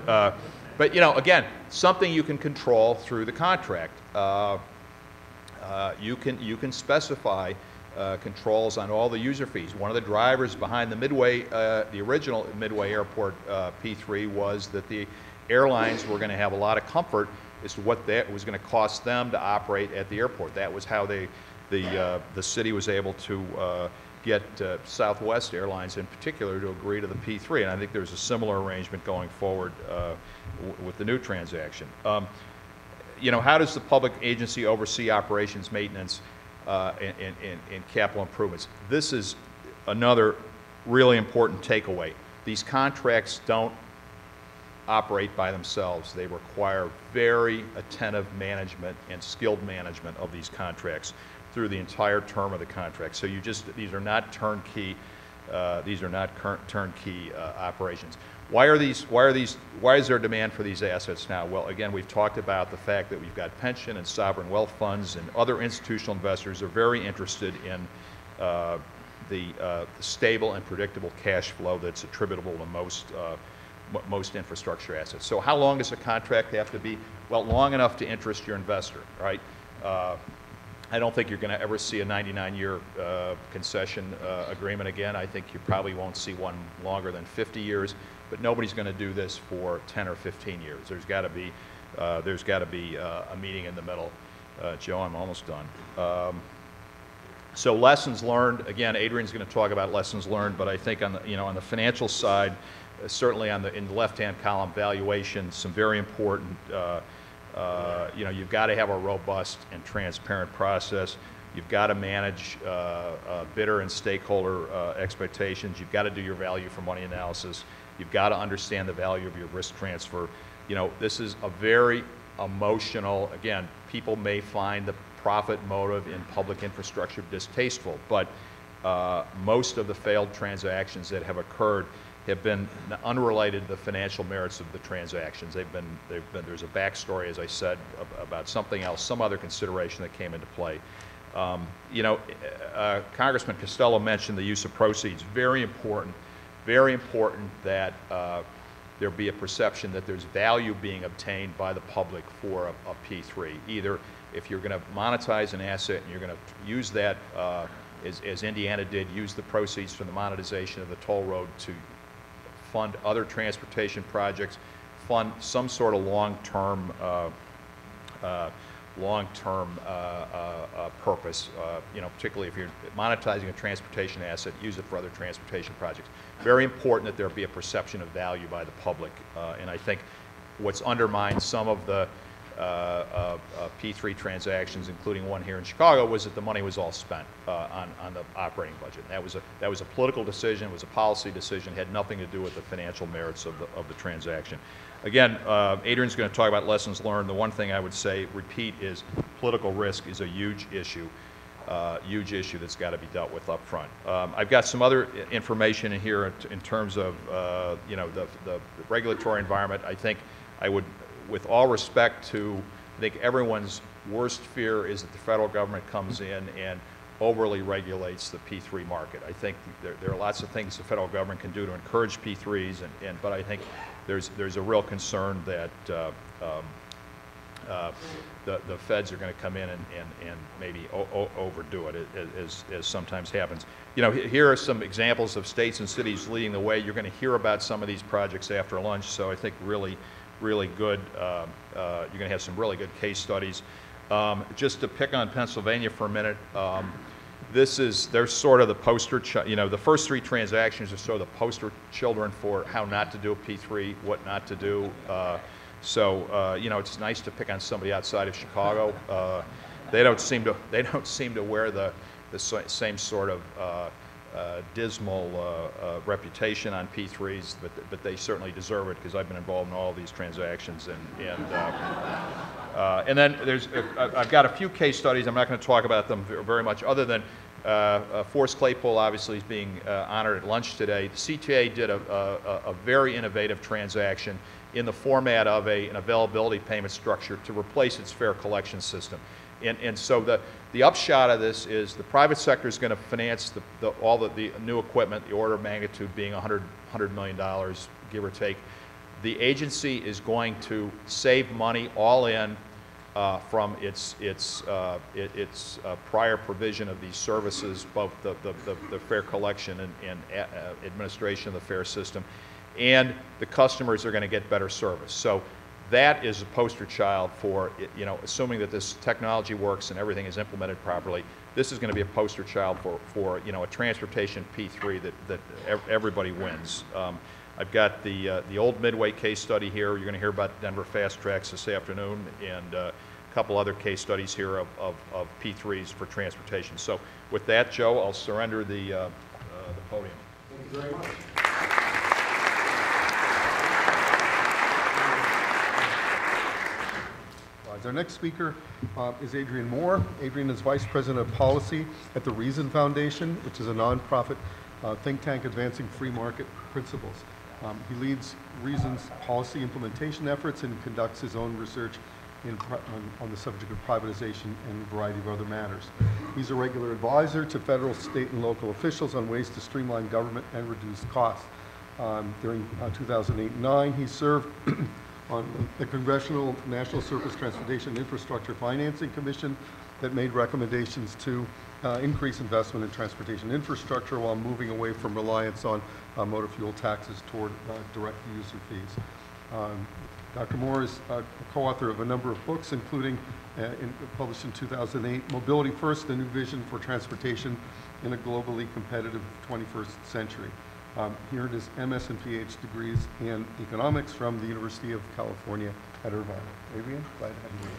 again, something you can control through the contract. You can specify controls on all the user fees. One of the drivers behind the the original Midway Airport P3 was that the airlines were going to have a lot of comfort as to what that was going to cost them to operate at the airport. That was how the city was able to get Southwest Airlines in particular to agree to the P3, and I think there's a similar arrangement going forward with the new transaction. How does the public agency oversee operations, maintenance, and capital improvements? This is another really important takeaway. These contracts don't operate by themselves. They require very attentive management and skilled management of these contracts through the entire term of the contract. So these are not turnkey operations. Why is there demand for these assets now? Well, again, we've talked about the fact that we've got pension and sovereign wealth funds and other institutional investors are very interested in the stable and predictable cash flow that's attributable to most infrastructure assets. So how long does a contract have to be? Well, long enough to interest your investor, right? I don't think you're going to ever see a 99-year concession agreement again. I think you probably won't see one longer than 50 years, but nobody's going to do this for 10 or 15 years. There's got to be a meeting in the middle. Joe, I'm almost done. So lessons learned. Again, Adrian's going to talk about lessons learned, but I think on the financial side, certainly in the left-hand column, valuation, some very important. You've got to have a robust and transparent process. You've got to manage bidder and stakeholder expectations. You've got to do your value for money analysis. You've got to understand the value of your risk transfer. This is a very emotional, again, people may find the profit motive in public infrastructure distasteful, but most of the failed transactions that have occurred have been unrelated to the financial merits of the transactions. There's a backstory, as I said, about something else, some other consideration that came into play. You know, Congressman Costello mentioned the use of proceeds. Very important that there be a perception that there's value being obtained by the public for a P3. Either if you're going to monetize an asset and you're going to use that, as Indiana did, use the proceeds from the monetization of the toll road to fund other transportation projects, fund some sort of long-term purpose, you know, particularly if you're monetizing a transportation asset, use it for other transportation projects. Very important that there be a perception of value by the public, and I think what's undermined some of the P3 transactions, including one here in Chicago, was that the money was all spent on the operating budget. And that was a political decision, it was a policy decision, it had nothing to do with the financial merits of the transaction. Again, Adrian's going to talk about lessons learned. The one thing I would say, repeat, is political risk is a huge issue that's got to be dealt with up front. I've got some other information in here in terms of you know, the regulatory environment. I think I would, with all respect to, I think everyone's worst fear is that the federal government comes in and overly regulates the P3 market. I think there are lots of things the federal government can do to encourage P3s, but I think there's a real concern that the feds are going to come in and maybe overdo it, as sometimes happens. You know, here are some examples of states and cities leading the way. You're going to hear about some of these projects after lunch, so I think really good. You're going to have some really good case studies. Just to pick on Pennsylvania for a minute, they're sort of the poster, you know, the first three transactions are sort of the poster children for how not to do a P3, what not to do. You know, it's nice to pick on somebody outside of Chicago. They don't seem to wear the same sort of dismal reputation on P3s, but they certainly deserve it because I've been involved in all of these transactions. And then I've got a few case studies. I'm not going to talk about them very much, other than Forrest Claypool obviously is being honored at lunch today. The CTA did a very innovative transaction in the format of an availability payment structure to replace its fare collection system. And so the upshot of this is the private sector is going to finance all the new equipment, the order of magnitude being $100 million, give or take. The agency is going to save money all in from its prior provision of these services, both the fare collection and administration of the fare system, and the customers are going to get better service. So that is a poster child for, you know, assuming that this technology works and everything is implemented properly, this is going to be a poster child for you know, a transportation P3 that everybody wins. I've got the old Midway case study here. You're going to hear about Denver Fast Tracks this afternoon, and a couple other case studies here of P3s for transportation. So with that, Joe, I'll surrender the podium. Thank you very much. Our next speaker is Adrian Moore. Adrian is Vice President of Policy at the Reason Foundation, which is a nonprofit think tank advancing free market principles. He leads Reason's policy implementation efforts and conducts his own research on the subject of privatization and a variety of other matters. He's a regular advisor to federal, state, and local officials on ways to streamline government and reduce costs. During 2008 and 2009, he served on the Congressional National Surface Transportation Infrastructure Financing Commission that made recommendations to increase investment in transportation infrastructure while moving away from reliance on motor fuel taxes toward direct user fees. Dr. Moore is a co-author of a number of books, including published in 2008, Mobility First, A New Vision for Transportation in a Globally Competitive 21st Century. He earned his MS and PhD degrees in economics from the University of California at Irvine. Adrian, glad to have you.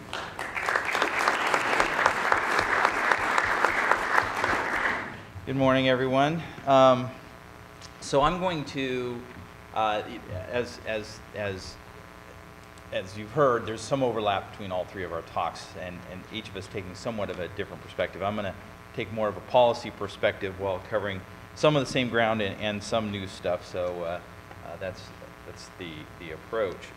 Good morning, everyone. So I'm going to, as you've heard, there's some overlap between all three of our talks, and each of us taking somewhat of a different perspective. I'm going to take more of a policy perspective while covering some of the same ground and some new stuff. So that's the approach.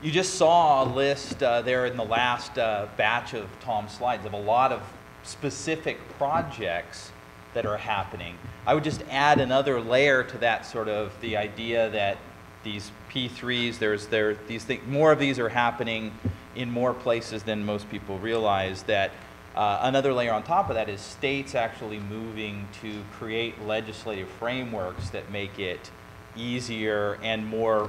You just saw a list there in the last batch of Tom's slides of a lot of specific projects that are happening. I would just add another layer to that, sort of the idea that these P3s, more of these are happening in more places than most people realize. That another layer on top of that is states actually moving to create legislative frameworks that make it easier and more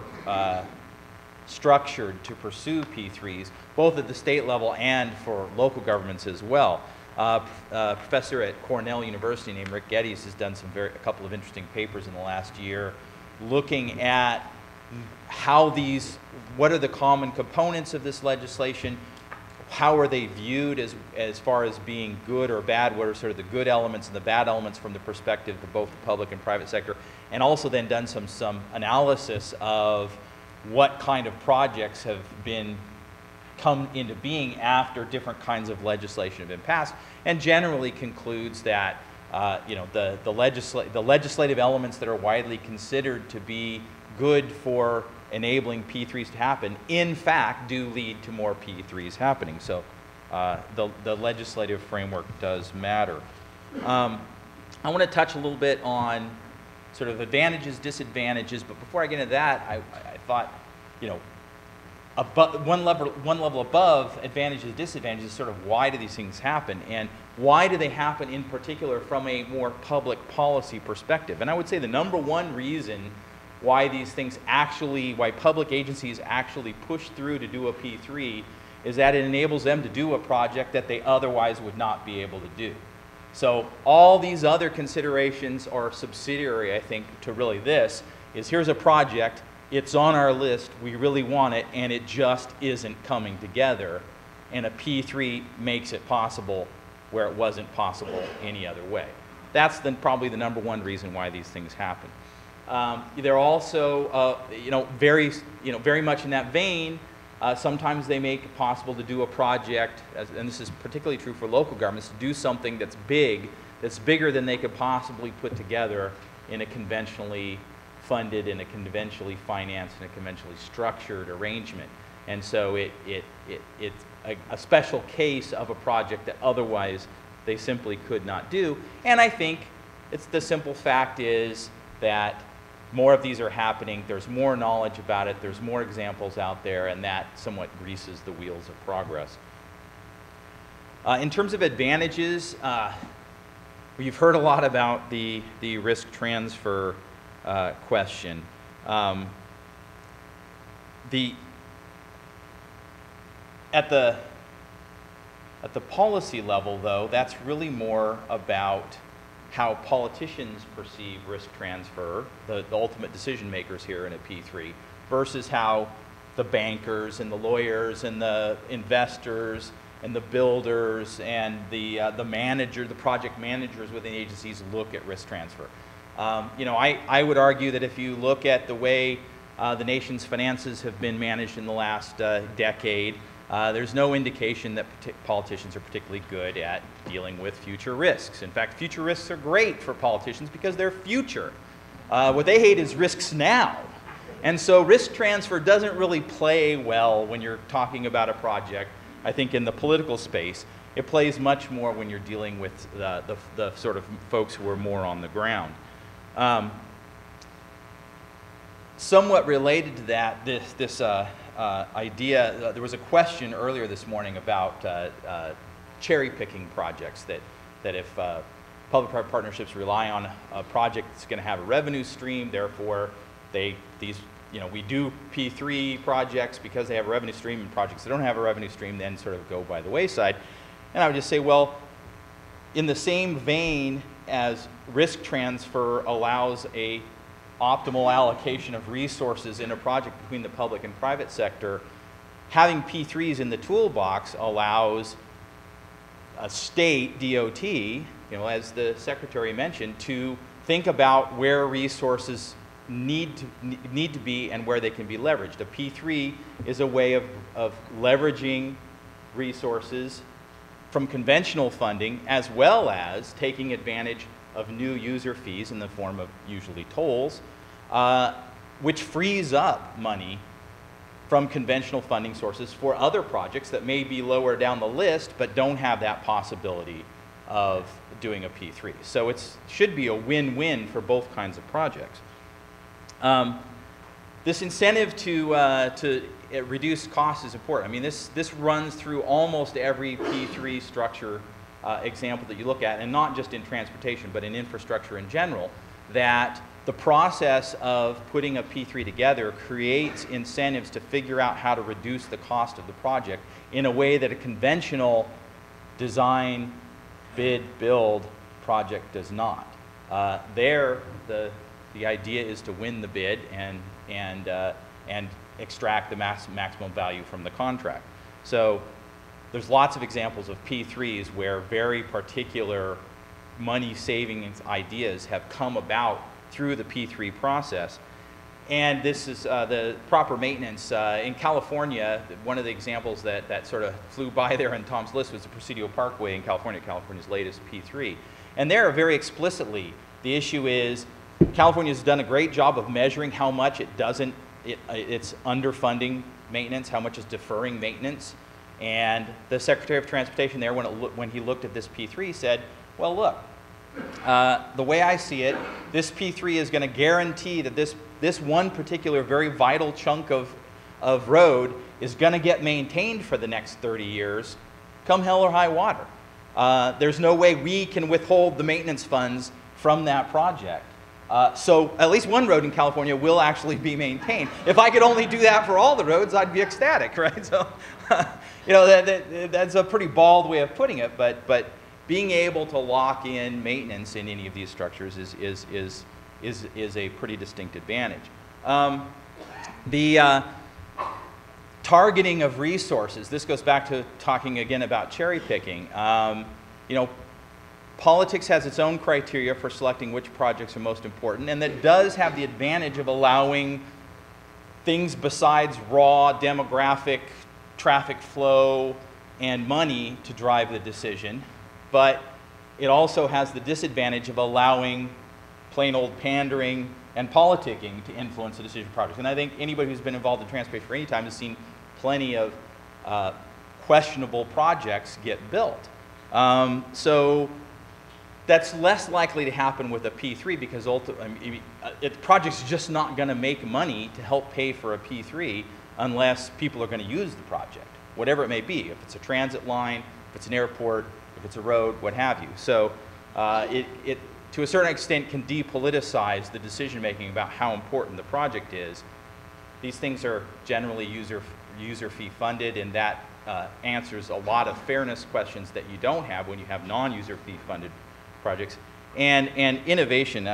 structured to pursue P3s, both at the state level and for local governments as well. A professor at Cornell University named Rick Geddes has done a couple of interesting papers in the last year looking at what are the common components of this legislation, how are they viewed as far as being good or bad, what are sort of the good elements and the bad elements from the perspective of both the public and private sector, and also then done some analysis of what kind of projects have come into being after different kinds of legislation have been passed, and generally concludes that the legislative elements that are widely considered to be good for enabling P3s to happen, in fact, do lead to more P3s happening. So the legislative framework does matter. I want to touch a little bit on sort of advantages, disadvantages, but before I get into that, I thought, one level above advantages, disadvantages, sort of why do these things happen, and why do they happen in particular from a more public policy perspective. And I would say the number one reason why why public agencies actually push through to do a P3 is that it enables them to do a project that they otherwise would not be able to do. So all these other considerations are subsidiary, I think, to really this, is here's a project, it's on our list, we really want it, and it just isn't coming together. And a P3 makes it possible where it wasn't possible any other way. That's probably the number one reason why these things happen. They're also, very much in that vein. Sometimes they make it possible to do a project, and this is particularly true for local governments, to do something that's bigger than they could possibly put together in a conventionally funded, in a conventionally financed, in a conventionally structured arrangement. And so it's a special case of a project that otherwise they simply could not do. And I think the simple fact is that more of these are happening, there's more knowledge about it, there's more examples out there, and that somewhat greases the wheels of progress. In terms of advantages, you've heard a lot about the risk transfer question. At the policy level, though, that's really more about how politicians perceive risk transfer, the ultimate decision makers here in a P3, versus how the bankers and the lawyers and the investors and the builders and the project managers within agencies look at risk transfer. I would argue that if you look at the way the nation's finances have been managed in the last decade, there's no indication that politicians are particularly good at dealing with future risks. In fact, future risks are great for politicians because they're future. What they hate is risks now. And so risk transfer doesn't really play well when you're talking about a project, I think, in the political space. It plays much more when you're dealing with the sort of folks who are more on the ground. Somewhat related to that, this idea, there was a question earlier this morning about cherry-picking projects, that if public-private partnerships rely on a project that's going to have a revenue stream, therefore we do P3 projects because they have a revenue stream, and projects that don't have a revenue stream then sort of go by the wayside. And I would just say, well, in the same vein as risk transfer allows a optimal allocation of resources in a project between the public and private sector, having P3s in the toolbox allows a state DOT, as the secretary mentioned, to think about where resources need to be and where they can be leveraged. A P3 is a way of leveraging resources from conventional funding, as well as taking advantage of new user fees in the form of usually tolls, which frees up money from conventional funding sources for other projects that may be lower down the list but don't have that possibility of doing a P3. So it should be a win-win for both kinds of projects. This incentive to reduce costs is important. I mean, this runs through almost every P3 structure example that you look at, and not just in transportation, but in infrastructure in general, that the process of putting a P3 together creates incentives to figure out how to reduce the cost of the project in a way that a conventional design, bid, build project does not. The idea is to win the bid and extract the maximum value from the contract. So there's lots of examples of P3s where very particular money saving ideas have come about through the P3 process. And this is the proper maintenance. In California, one of the examples that sort of flew by there on Tom's list was the Presidio Parkway in California, California's latest P3. And there, very explicitly, the issue is California's done a great job of measuring how much it's underfunding maintenance, how much is deferring maintenance. And the Secretary of Transportation there, when he looked at this P3, said, well, look, the way I see it, this P3 is going to guarantee that this one particular very vital chunk of road is going to get maintained for the next 30 years, come hell or high water. There's no way we can withhold the maintenance funds from that project. So at least one road in California will actually be maintained. If I could only do that for all the roads, I'd be ecstatic, right? So, you know, that's a pretty bald way of putting it, but being able to lock in maintenance in any of these structures is a pretty distinct advantage. The targeting of resources, this goes back to talking again about cherry picking. You know, politics has its own criteria for selecting which projects are most important, and that does have the advantage of allowing things besides raw demographic, traffic flow, and money to drive the decision. But it also has the disadvantage of allowing plain old pandering and politicking to influence the decision projects. And I think anybody who's been involved in transportation for any time has seen plenty of questionable projects get built. So that's less likely to happen with a P3 because the project's just not going to make money to help pay for a P3 unless people are going to use the project, whatever it may be. If it's a transit line, if it's an airport, if it's a road, what have you. So it to a certain extent can depoliticize the decision making about how important the project is. These things are generally user fee funded, and that answers a lot of fairness questions that you don't have when you have non-user fee funded projects. And innovation.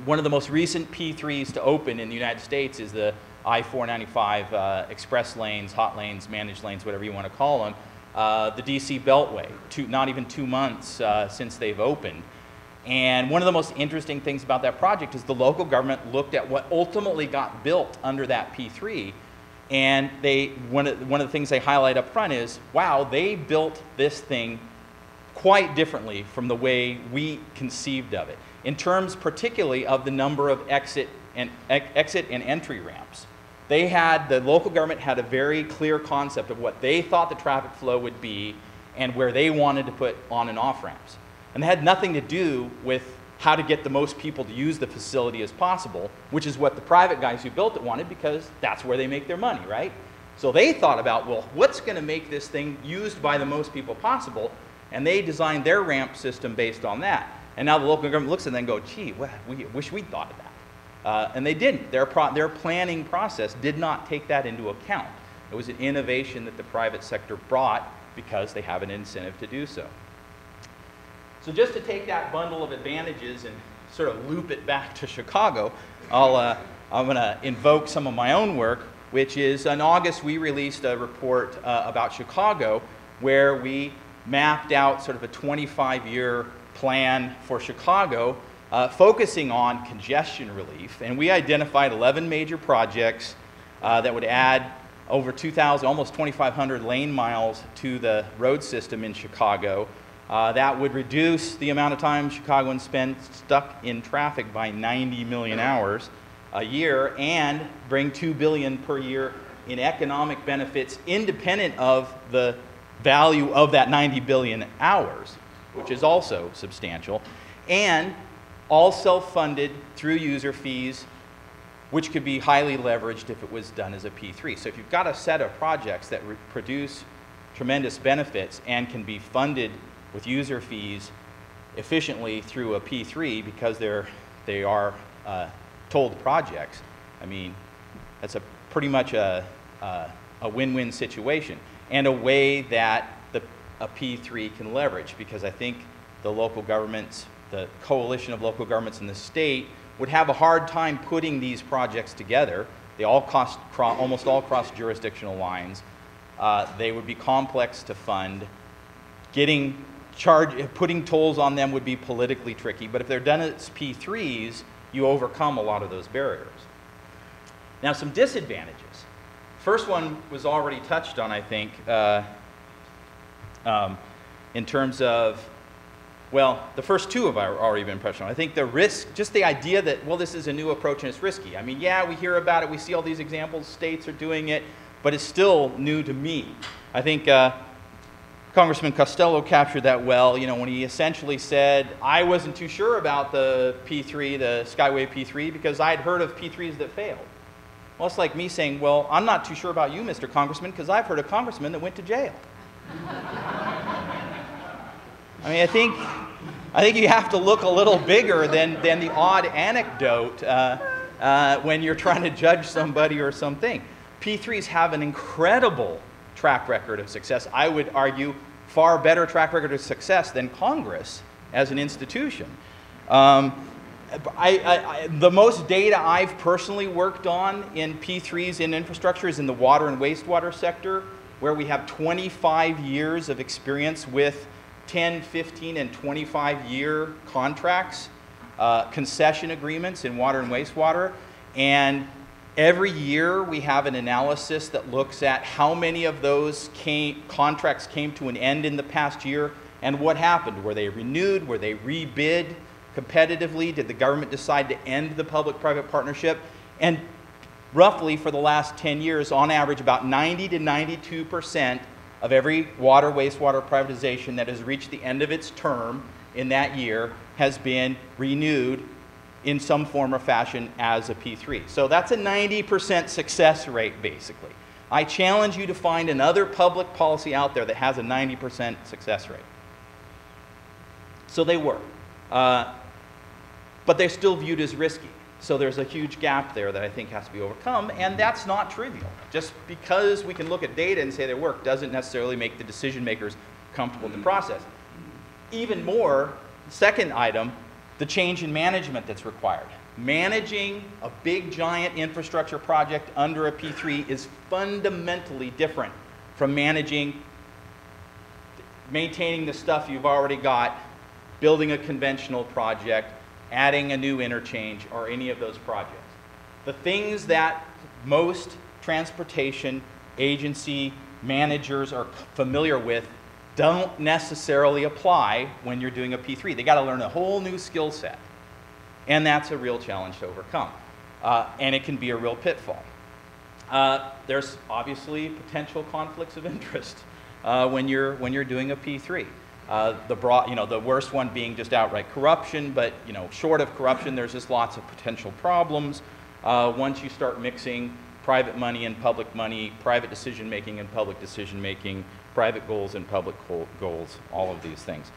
One of the most recent P3s to open in the United States is the I-495 express lanes, hot lanes, managed lanes, whatever you want to call them. The DC Beltway, not even 2 months since they've opened. And one of the most interesting things about that project is the local government looked at what ultimately got built under that P3, and one of the things they highlight up front is, wow, they built this thing quite differently from the way we conceived of it, in terms particularly of the number of exit and entry ramps. The local government had a very clear concept of what they thought the traffic flow would be and where they wanted to put on and off ramps. And it had nothing to do with how to get the most people to use the facility as possible, which is what the private guys who built it wanted because that's where they make their money, right? So they thought about, well, what's going to make this thing used by the most people possible? And they designed their ramp system based on that. And now the local government looks at it and go, gee, well, we wish we'd thought of that. And they didn't. Their planning process did not take that into account. It was an innovation that the private sector brought because they have an incentive to do so. So just to take that bundle of advantages and sort of loop it back to Chicago, I'm going to invoke some of my own work, which is in August we released a report about Chicago where we mapped out sort of a 25-year plan for Chicago focusing on congestion relief. And we identified 11 major projects that would add over 2,000, almost 2,500 lane miles to the road system in Chicago. That would reduce the amount of time Chicagoans spend stuck in traffic by 90 million hours. a year and bring $2 billion per year in economic benefits independent of the value of that 90 billion hours, which is also substantial, and all self-funded through user fees, which could be highly leveraged if it was done as a P3. So if you've got a set of projects that produce tremendous benefits and can be funded with user fees efficiently through a P3 because they are tolled projects, I mean, that's pretty much a win-win situation, and a way that a P3 can leverage, because I think the local governments, the coalition of local governments in the state, would have a hard time putting these projects together. They all almost all cross jurisdictional lines. They would be complex to fund. Putting tolls on them would be politically tricky, but if they're done as P3s, you overcome a lot of those barriers. Now, some disadvantages. First one was already touched on, I think, in terms of, well, the first two have already been touched on. I think the risk, just the idea that, well, this is a new approach and it's risky. I mean, yeah, we hear about it, we see all these examples, states are doing it, but it's still new to me. I think Congressman Costello captured that well, you know, when he essentially said, I wasn't too sure about the P3, the Skyway P3, because I'd heard of P3s that failed. Well, it's like me saying, well, I'm not too sure about you, Mr. Congressman, because I've heard of congressmen that went to jail. I mean, I think you have to look a little bigger than the odd anecdote when you're trying to judge somebody or something. P3s have an incredible track record of success. I would argue far better track record of success than Congress as an institution. The most data I've personally worked on in P3s in infrastructure is in the water and wastewater sector, where we have 25 years of experience with 10, 15, and 25-year contracts, concession agreements in water and wastewater. And every year we have an analysis that looks at how many of those contracts came to an end in the past year and what happened. Were they renewed? Were they rebid competitively? Did the government decide to end the public-private partnership? And roughly for the last 10 years, on average, about 90 to 92% of every water, wastewater privatization that has reached the end of its term in that year has been renewed in some form or fashion as a P3. So that's a 90% success rate, basically. I challenge you to find another public policy out there that has a 90% success rate. So they were. But they're still viewed as risky. So there's a huge gap there that I think has to be overcome, and that's not trivial. Just because we can look at data and say they work doesn't necessarily make the decision makers comfortable with the process. Even more, second item, the change in management that's required. Managing a big giant infrastructure project under a P3 is fundamentally different from maintaining the stuff you've already got, building a conventional project, adding a new interchange, or any of those projects. The things that most transportation agency managers are familiar with don't necessarily apply when you're doing a P3. They got to learn a whole new skill set. And that's a real challenge to overcome. And it can be a real pitfall. There's obviously potential conflicts of interest when you're doing a P3. The worst one being just outright corruption, but short of corruption, there's just lots of potential problems. Once you start mixing private money and public money, private decision making and public decision making, private goals and public goals, all of these things.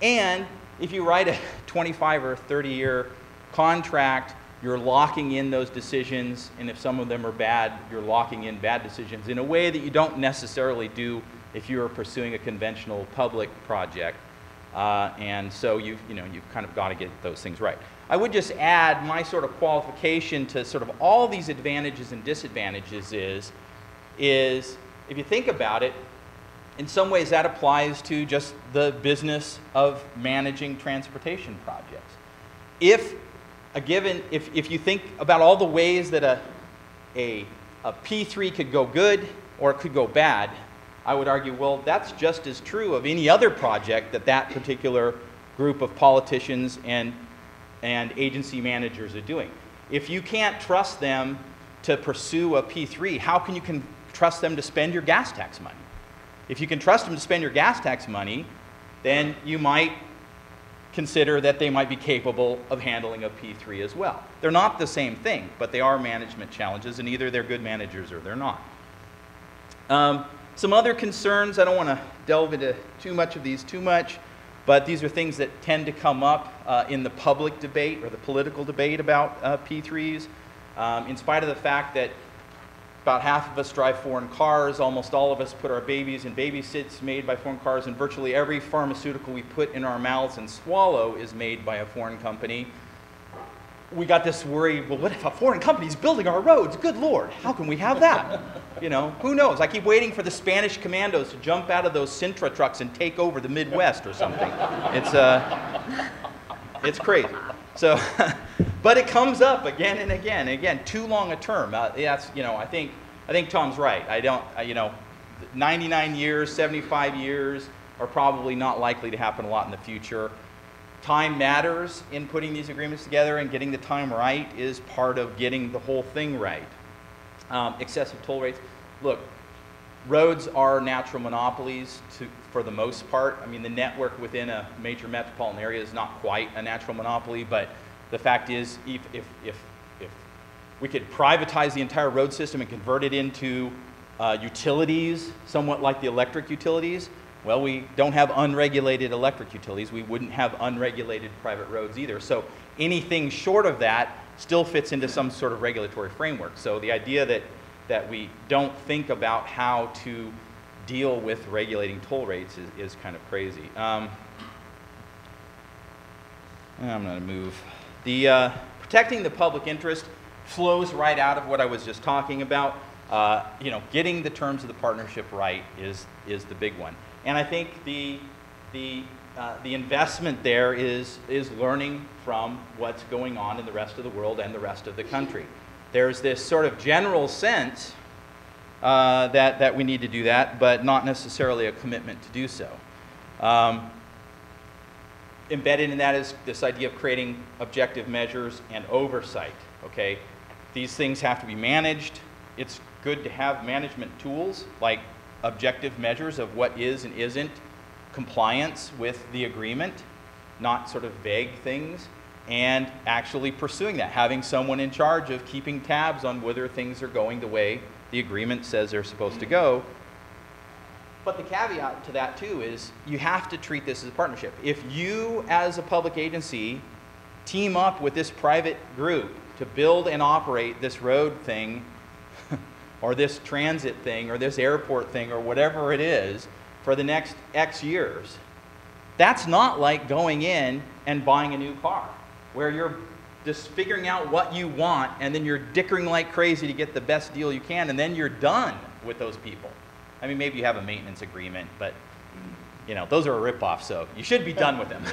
And if you write a 25 or 30-year contract, you're locking in those decisions, and if some of them are bad, you're locking in bad decisions in a way that you don't necessarily do if you are pursuing a conventional public project. And so you've kind of got to get those things right. I would just add my sort of qualification to sort of all these advantages and disadvantages is if you think about it, in some ways that applies to just the business of managing transportation projects. If you think about all the ways that a P3 could go good or it could go bad, I would argue, well, that's just as true of any other project that particular group of politicians and agency managers are doing. If you can't trust them to pursue a P3, how can you trust them to spend your gas tax money? If you can trust them to spend your gas tax money, then you might consider that they might be capable of handling a P3 as well. They're not the same thing, but they are management challenges, and either they're good managers or they're not. Some other concerns, I don't want to delve into too much of these but these are things that tend to come up in the public debate or the political debate about P3s. In spite of the fact that about half of us drive foreign cars, almost all of us put our babies in baby seats made by foreign cars, and virtually every pharmaceutical we put in our mouths and swallow is made by a foreign company. We got this worry, well, what if a foreign company is building our roads? Good Lord, how can we have that? You know, who knows? I keep waiting for the Spanish commandos to jump out of those Sintra trucks and take over the Midwest or something. It's crazy. So, but it comes up again and again. Again, too long a term. That's, you know, I think Tom's right. 99 years, 75 years are probably not likely to happen a lot in the future. Time matters in putting these agreements together, and getting the time right is part of getting the whole thing right. Excessive toll rates. Look, roads are natural monopolies for the most part. I mean, the network within a major metropolitan area is not quite a natural monopoly, but the fact is, if we could privatize the entire road system and convert it into utilities, somewhat like the electric utilities, well, we don't have unregulated electric utilities. We wouldn't have unregulated private roads either. So anything short of that still fits into some sort of regulatory framework. So the idea that we don't think about how to deal with regulating toll rates is kind of crazy. I'm going to move. The protecting the public interest flows right out of what I was just talking about. You know, getting the terms of the partnership right is the big one. And I think the investment there is learning from what's going on in the rest of the world and the rest of the country. There's this sort of general sense that we need to do that, but not necessarily a commitment to do so. Embedded in that is this idea of creating objective measures and oversight, okay? These things have to be managed. It's good to have management tools like objective measures of what is and isn't compliance with the agreement, not sort of vague things, and actually pursuing that, having someone in charge of keeping tabs on whether things are going the way the agreement says they're supposed to go. But the caveat to that too is you have to treat this as a partnership. If you as a public agency team up with this private group to build and operate this road thing or this transit thing or this airport thing or whatever it is for the next X years, that's not like going in and buying a new car where you're just figuring out what you want and then you're dickering like crazy to get the best deal you can, and then you're done with those people. I mean, maybe you have a maintenance agreement, but you know, those are a ripoff, so you should be done with them.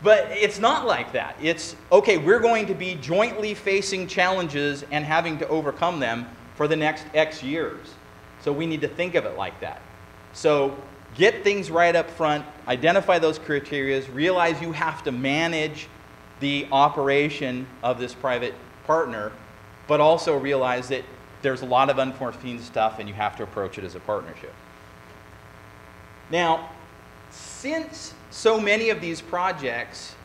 But it's not like that. It's, okay, we're going to be jointly facing challenges and having to overcome them for the next X years. So we need to think of it like that. So get things right up front, identify those criteria, realize you have to manage the operation of this private partner, but also realize that there's a lot of unforeseen stuff and you have to approach it as a partnership. Now, since so many of these projects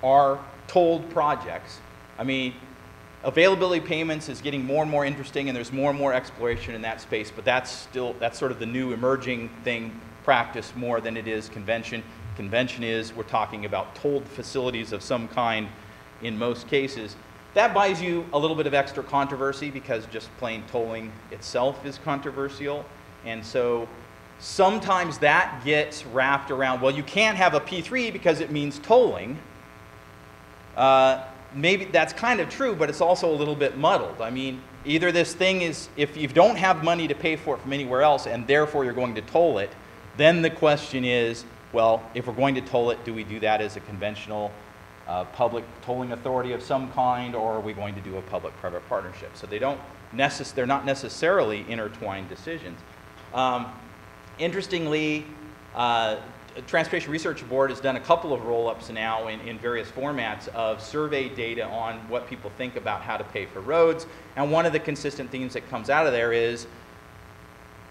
are tolled projects, I mean, availability payments is getting more and more interesting and there's more and more exploration in that space, but that's sort of the new emerging thing, practice more than it is convention. Convention is we're talking about tolled facilities of some kind in most cases. That buys you a little bit of extra controversy because just plain tolling itself is controversial. And so sometimes that gets wrapped around, well, you can't have a P3 because it means tolling. Maybe that's kind of true, but it's also a little bit muddled. I mean, either this thing is, if you don't have money to pay for it from anywhere else and therefore you're going to toll it, then the question is, well, if we're going to toll it, do we do that as a conventional public tolling authority of some kind, or are we going to do a public-private partnership? So they're not necessarily intertwined decisions. Interestingly, Transportation Research Board has done a couple of roll-ups now in various formats of survey data on what people think about how to pay for roads. And one of the consistent themes that comes out of there is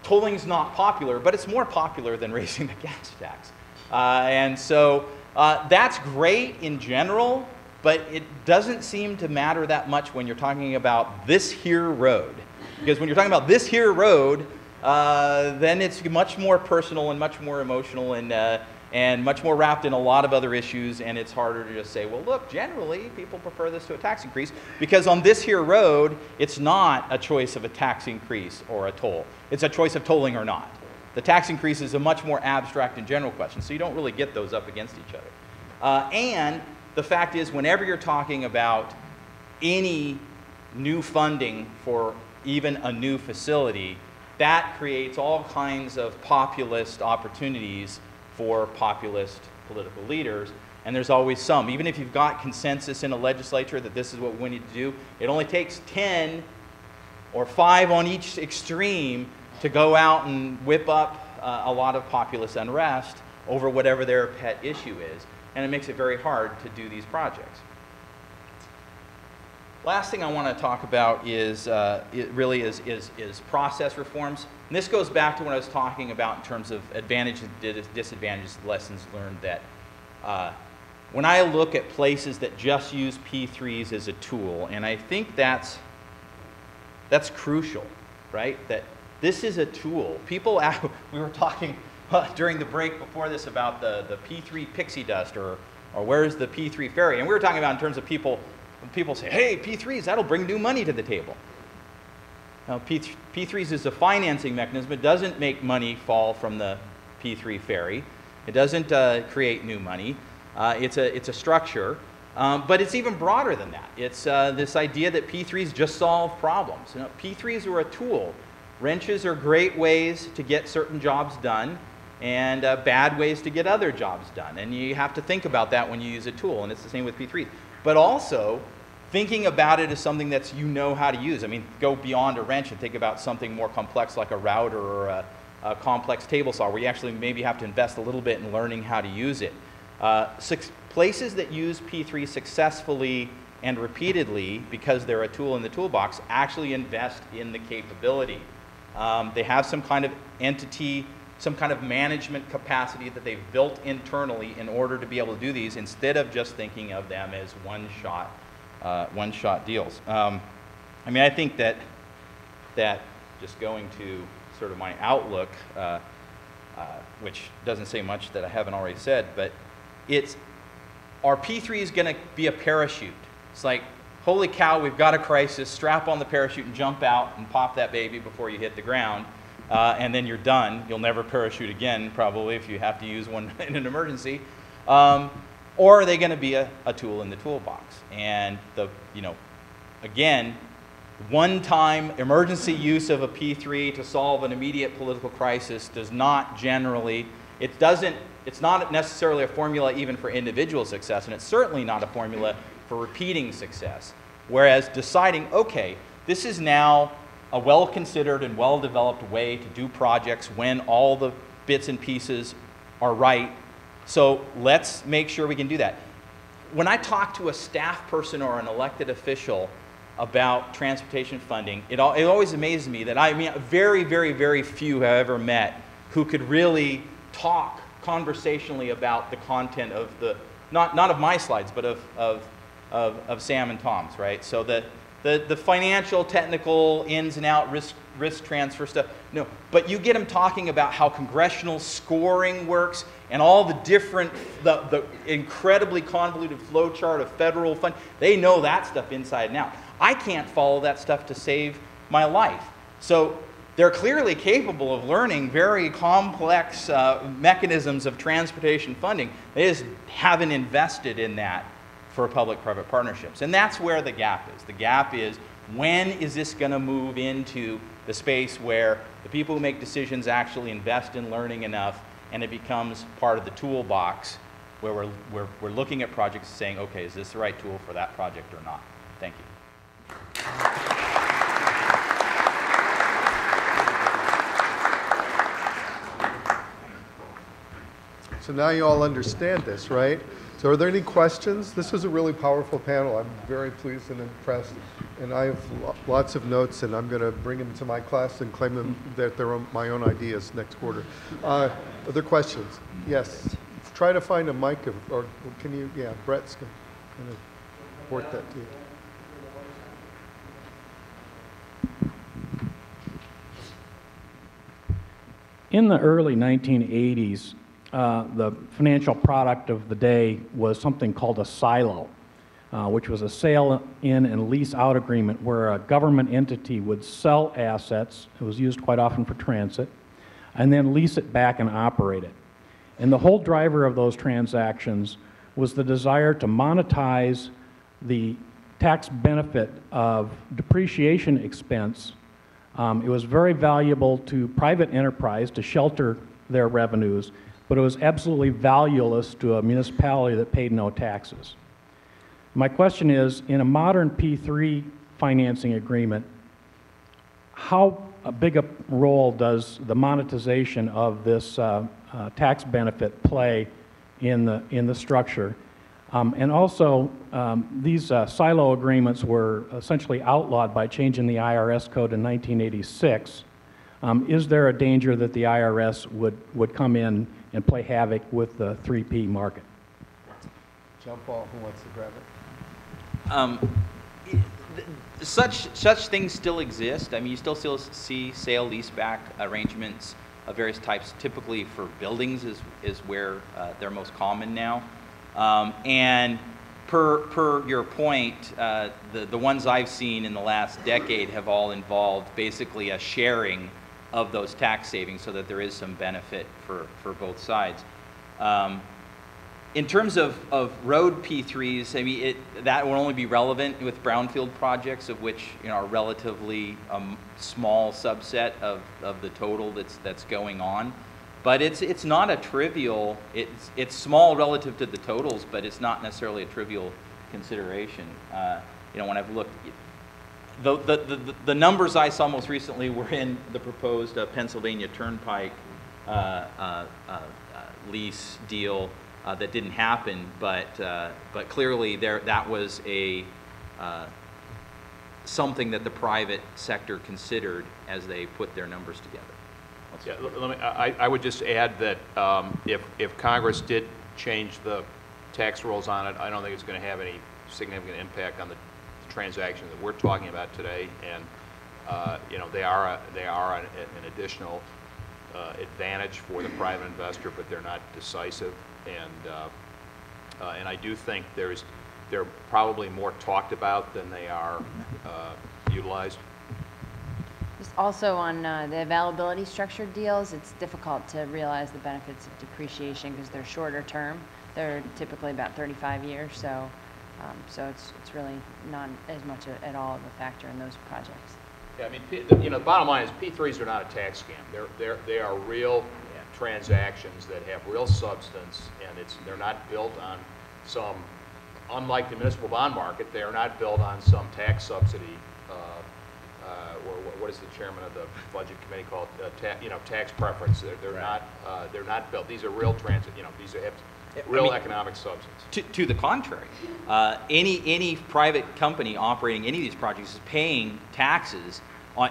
tolling's not popular, but it's more popular than raising the gas tax. And so that's great in general, but it doesn't seem to matter that much when you're talking about this here road. Because when you're talking about this here road, then it's much more personal and much more emotional and much more wrapped in a lot of other issues, and it's harder to just say, well, look, generally people prefer this to a tax increase, because on this here road, it's not a choice of a tax increase or a toll. It's a choice of tolling or not. The tax increase is a much more abstract and general question, so you don't really get those up against each other. And the fact is, whenever you're talking about any new funding for even a new facility, that creates all kinds of populist opportunities for populist political leaders, and there's always some. Even if you've got consensus in a legislature that this is what we need to do, it only takes 10 or 5 on each extreme to go out and whip up a lot of populist unrest over whatever their pet issue is, and it makes it very hard to do these projects. Last thing I want to talk about is process reforms. And this goes back to what I was talking about in terms of advantages and disadvantages, lessons learned, that when I look at places that just use P3s as a tool, and I think that's crucial, right? That this is a tool. People, we were talking during the break before this about the P3 pixie dust, or where's the P3 ferry, and we were talking about in terms of people say, hey, P3s, that'll bring new money to the table. Now, P3s is a financing mechanism. It doesn't make money fall from the P3 ferry. It doesn't create new money. It's a structure, but it's even broader than that. It's this idea that P3s just solve problems. You know, P3s are a tool. Wrenches are great ways to get certain jobs done, and bad ways to get other jobs done. And you have to think about that when you use a tool, and it's the same with P3s. But also, thinking about it as something that you know how to use. I mean, go beyond a wrench and think about something more complex like a router or a complex table saw, where you actually maybe have to invest a little bit in learning how to use it. Places that use P3 successfully and repeatedly, because they're a tool in the toolbox, actually invest in the capability. They have some kind of entity, some kind of management capacity that they've built internally in order to be able to do these, instead of just thinking of them as one-shot deals. I mean, I think that just going to sort of my outlook, which doesn't say much that I haven't already said, but our P3 is going to be a parachute. It's like, holy cow, we've got a crisis, strap on the parachute and jump out and pop that baby before you hit the ground, and then you're done. You'll never parachute again, probably, if you have to use one in an emergency. Or are they going to be a tool in the toolbox? And again, one-time emergency use of a P3 to solve an immediate political crisis does not generally, it's not necessarily a formula even for individual success, and it's certainly not a formula for repeating success. Whereas deciding, okay, this is now a well-considered and well-developed way to do projects when all the bits and pieces are right, so let's make sure we can do that. When I talk to a staff person or an elected official about transportation funding, it always amazes me that, I mean, very, very, very few have ever met who could really talk conversationally about the content of the, not of my slides, but of Sam and Tom's, right? So the financial, technical, ins and out, risk transfer stuff, no. But you get them talking about how congressional scoring works and all the different, the incredibly convoluted flow chart of federal fund. They know that stuff inside and out. I can't follow that stuff to save my life. So they're clearly capable of learning very complex mechanisms of transportation funding. They just haven't invested in that for public-private partnerships. And that's where the gap is. The gap is, when is this going to move into the space where the people who make decisions actually invest in learning enough, and it becomes part of the toolbox where we're looking at projects and saying, okay, is this the right tool for that project or not? Thank you. So now you all understand this, right? So are there any questions? This was a really powerful panel. I'm very pleased and impressed. And I have lots of notes, and I'm going to bring them to my class and claim them that they're my own ideas next quarter. Other questions? Yes. Try to find a mic, or can you, yeah, Brett's going to report that to you. In the early 1980s, the financial product of the day was something called a silo, which was a sale in and lease out agreement where a government entity would sell assets, it was used quite often for transit, and then lease it back and operate it. And the whole driver of those transactions was the desire to monetize the tax benefit of depreciation expense. It was very valuable to private enterprise to shelter their revenues, but it was absolutely valueless to a municipality that paid no taxes. My question is, in a modern P3 financing agreement, how big a role does the monetization of this tax benefit play in the structure? And also, these silo agreements were essentially outlawed by changing the IRS code in 1986. Is there a danger that the IRS would come in and play havoc with the 3P market? Jump ball, who wants to grab it? Such things still exist. I mean, you still see sale leaseback arrangements of various types. Typically for buildings is where they're most common now. And per your point, the ones I've seen in the last decade have all involved basically a sharing of those tax savings so that there is some benefit for both sides. In terms of road P3s, I mean, that will only be relevant with brownfield projects, of which are relatively small subset of the total that's going on. But it's not a trivial. It's small relative to the totals, but it's not necessarily a trivial consideration. When I've looked, the numbers I saw most recently were in the proposed Pennsylvania Turnpike lease deal. That didn't happen, but clearly that was something that the private sector considered as they put their numbers together. Yeah, I would just add that if Congress did change the tax rules on it, I don't think it's going to have any significant impact on the transactions that we're talking about today, and they are an additional advantage for the private investor, but they're not decisive. And I do think they're probably more talked about than they are utilized. Just also on the availability structured deals, it's difficult to realize the benefits of depreciation because they're shorter term. They're typically about 35 years, so it's really not as much at all of a factor in those projects. Yeah, I mean, the bottom line is P3s are not a tax scam. They are real transactions that have real substance, and they're not built on some, unlike the municipal bond market, they are not built on some tax subsidy, or what is the chairman of the budget committee called, tax preference. They're not built. These are real these have real economic substance. To the contrary, any private company operating any of these projects is paying taxes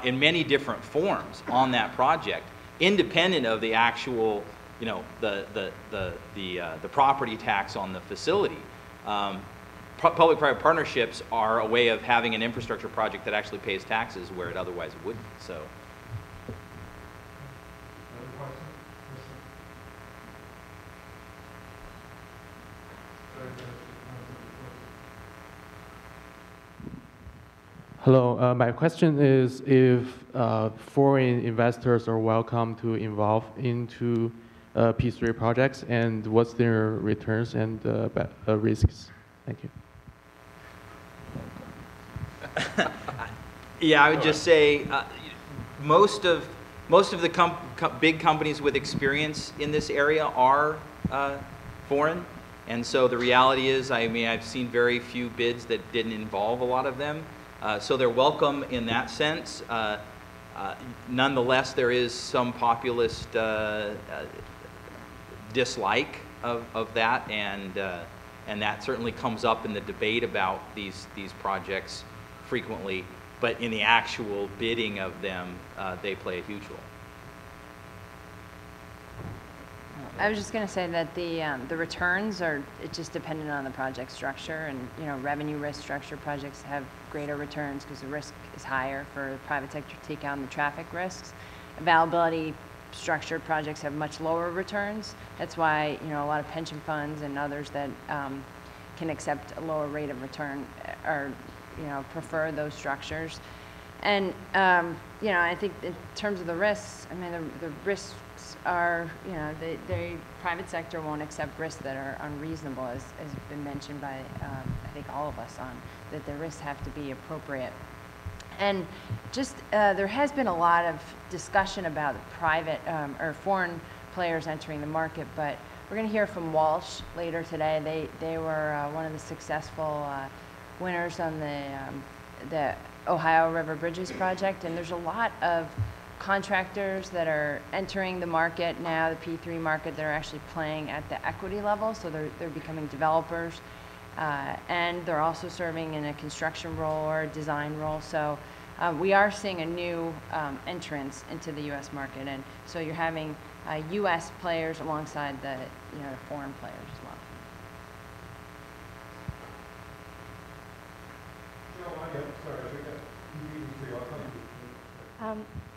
in many different forms on that project, independent of the actual, the property tax on the facility. Public-private partnerships are a way of having an infrastructure project that actually pays taxes where it otherwise wouldn't. So. Hello, my question is if foreign investors are welcome to involve into P3 projects, and what's their returns and risks? Thank you. Yeah, I would just say most of the big companies with experience in this area are foreign, and so the reality is, I mean, I've seen very few bids that didn't involve a lot of them. So they're welcome in that sense. Nonetheless, there is some populist dislike of that, and that certainly comes up in the debate about these projects frequently. But in the actual bidding of them, they play a huge role. I was just going to say that the returns are just dependent on the project structure, and revenue risk structure projects have greater returns because the risk is higher for the private sector to take on the traffic risks. Availability structured projects have much lower returns. That's why a lot of pension funds and others that can accept a lower rate of return or prefer those structures. And I think in terms of the risks, I mean the risks are the private sector won't accept risks that are unreasonable, as has been mentioned by I think all of us, on that the risks have to be appropriate. And just there has been a lot of discussion about private or foreign players entering the market, but we're going to hear from Walsh later today. They were one of the successful winners on the Ohio River Bridges project, and there's a lot of contractors that are entering the market now, the P3 market, that are actually playing at the equity level, so they're becoming developers, and they're also serving in a construction role or a design role. So we are seeing a new entrance into the U.S. market, and so you're having U.S. players alongside the foreign players as well.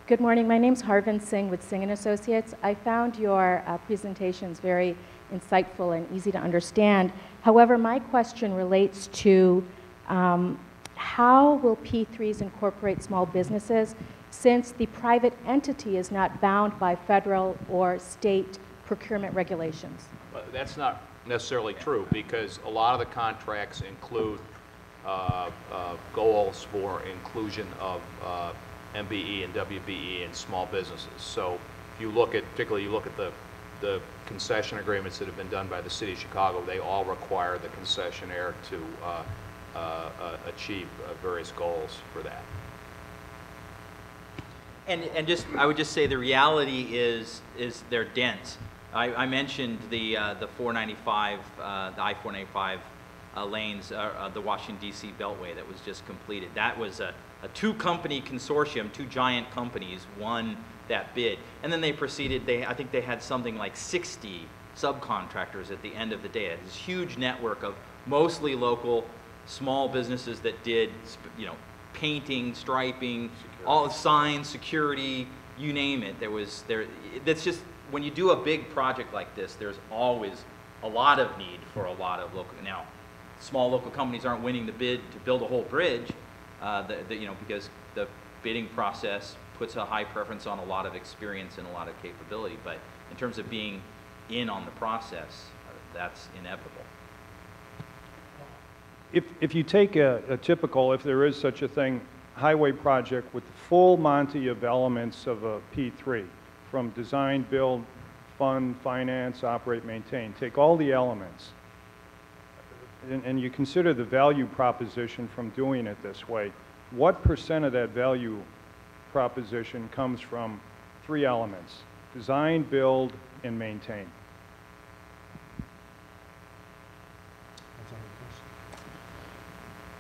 Good morning. My name's Harvin Singh with Singh & Associates. I found your presentations very insightful and easy to understand. However, my question relates to how will P3s incorporate small businesses, since the private entity is not bound by federal or state procurement regulations? But that's not necessarily true, because a lot of the contracts include goals for inclusion of MBE and WBE and small businesses. So if you look at, particularly you look at the concession agreements that have been done by the City of Chicago, they all require the concessionaire to achieve various goals for that. And just, I would just say the reality is they're dense. I mentioned the 495, the I-495 lanes, the Washington D.C. Beltway that was just completed. That was a two-company consortium, two giant companies won that bid, and then they proceeded. I think they had something like 60 subcontractors at the end of the day. It was this huge network of mostly local small businesses that did, painting, striping, all signs, security, you name it. That's just, when you do a big project like this, there's always a lot of need for a lot of local. Now, small local companies aren't winning the bid to build a whole bridge, because the bidding process puts a high preference on a lot of experience and a lot of capability. But in terms of being in on the process, that's inevitable. If you take a typical, if there is such a thing, highway project with the full Monty of elements of a P3, from design, build, fund, finance, operate, maintain, take all the elements, and you consider the value proposition from doing it this way, what % of that value proposition comes from three elements: design, build, and maintain?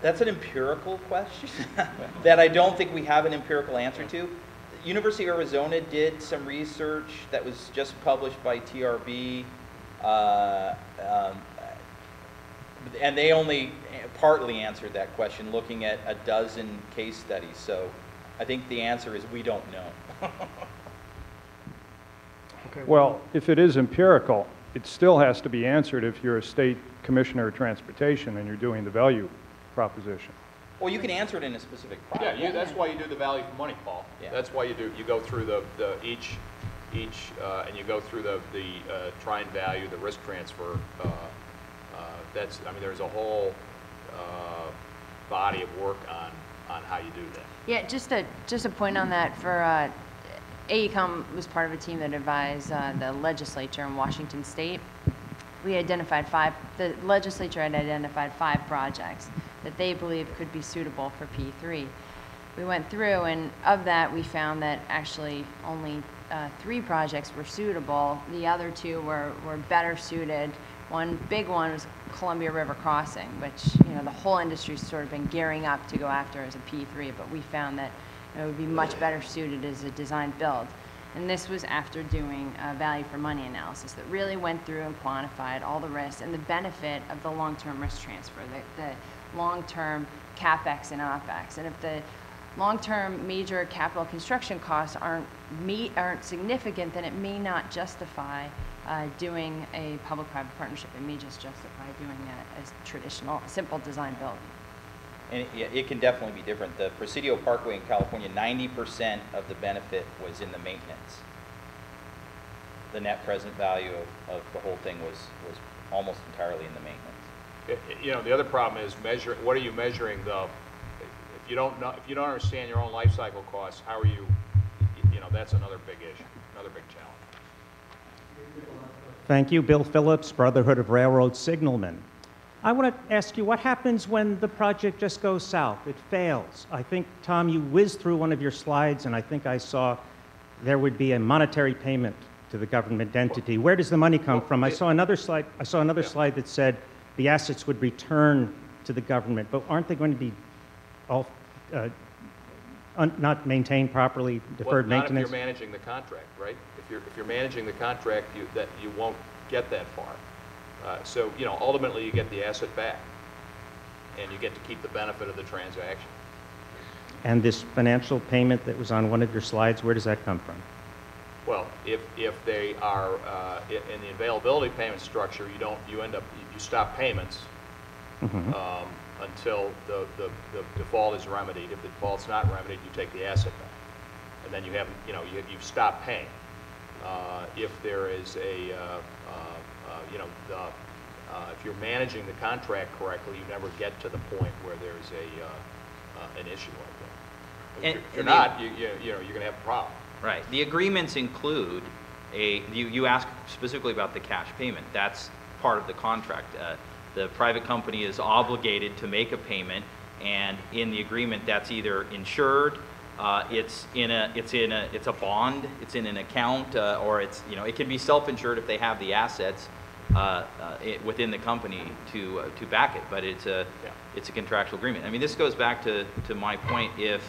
That's an empirical question that I don't think we have an empirical answer to. University of Arizona did some research that was just published by TRB, and they only partly answered that question, looking at a dozen case studies. So I think the answer is we don't know. Okay. Well, if it is empirical, it still has to be answered if you're a state commissioner of transportation and you're doing the value proposition. Well, you can answer it in a specific project. Yeah, that's why you do the value for money, Paul. Yeah. That's why you go through each and you go through the try and value, the risk transfer. There's a whole body of work on how you do that. Yeah, just a point on that. For AECOM was part of a team that advised the legislature in Washington State. The legislature had identified 5 projects that they believed could be suitable for P3. We went through, and of that, we found that actually only 3 projects were suitable. The other 2 were better suited. One big one was Columbia River Crossing, which the whole industry's sort of been gearing up to go after as a P3, but we found that it would be much better suited as a design build. And this was after doing a value for money analysis that really went through and quantified all the risks and the benefit of the long-term risk transfer, the long-term CapEx and OpEx. And if the long-term major capital construction costs aren't significant, then it may not justify doing a public-private partnership. It may just justify doing a traditional, simple design build. And it can definitely be different. The Presidio Parkway in California, 90% of the benefit was in the maintenance. The net present value of the whole thing was almost entirely in the maintenance. The other problem is measuring. What are you measuring? If you don't understand your own life cycle costs, how are you? That's another big issue, another big challenge. Thank you, Bill Phillips, Brotherhood of Railroad Signalmen. I want to ask you, what happens when the project just goes south? It fails. I think, Tom, you whizzed through one of your slides, and I think I saw there would be a monetary payment to the government entity. Where does the money come from? I saw another slide that said the assets would return to the government, but aren't they going to be all not maintained properly, deferred maintenance? Not if you're managing the contract, right? If you're managing the contract, you won't get that far. So ultimately you get the asset back, and you get to keep the benefit of the transaction. And this financial payment that was on one of your slides, where does that come from? Well, if they are in the availability payment structure, you stop payments until the default is remedied. If the default's not remedied, you take the asset back, and then you've stopped paying. If there is if you're managing the contract correctly, you never get to the point where there's an issue like that. If you're not, you're going to have a problem. Right. The agreements include you asked specifically about the cash payment. That's part of the contract. The private company is obligated to make a payment, and in the agreement, that's either insured, it's a bond, it's in an account, or it can be self-insured if they have the assets within the company to back it. But it's a contractual agreement. I mean, this goes back to my point. If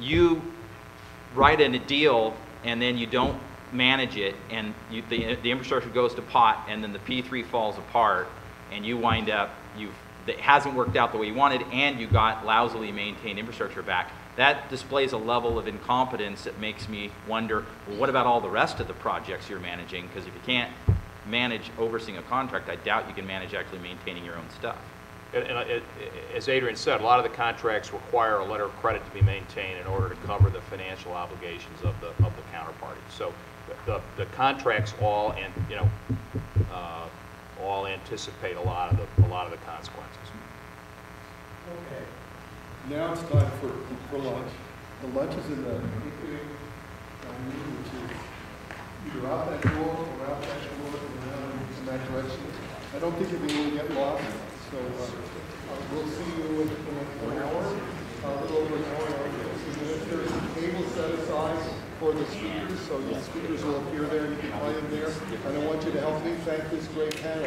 you write in a deal and then you don't manage it, and the infrastructure goes to pot, and then the P3 falls apart, and you wind up it hasn't worked out the way you wanted, and you got lousily maintained infrastructure back, that displays a level of incompetence that makes me wonder, well, what about all the rest of the projects you're managing? Because if you can't manage overseeing a contract, I doubt you can manage actually maintaining your own stuff. And as Adrian said, a lot of the contracts require a letter of credit to be maintained in order to cover the financial obligations of the counterparty. So the contracts all anticipate a lot of the consequences. Okay. Now it's time for lunch. The lunch is in the dining room, which is either out that door or out that door in that direction. I don't think you'll be able to get lost. So we'll see you in an hour, a little over an hour. There's a table set aside for the speakers, so the speakers will appear there and you can find them there. And I want you to help me thank this great panel.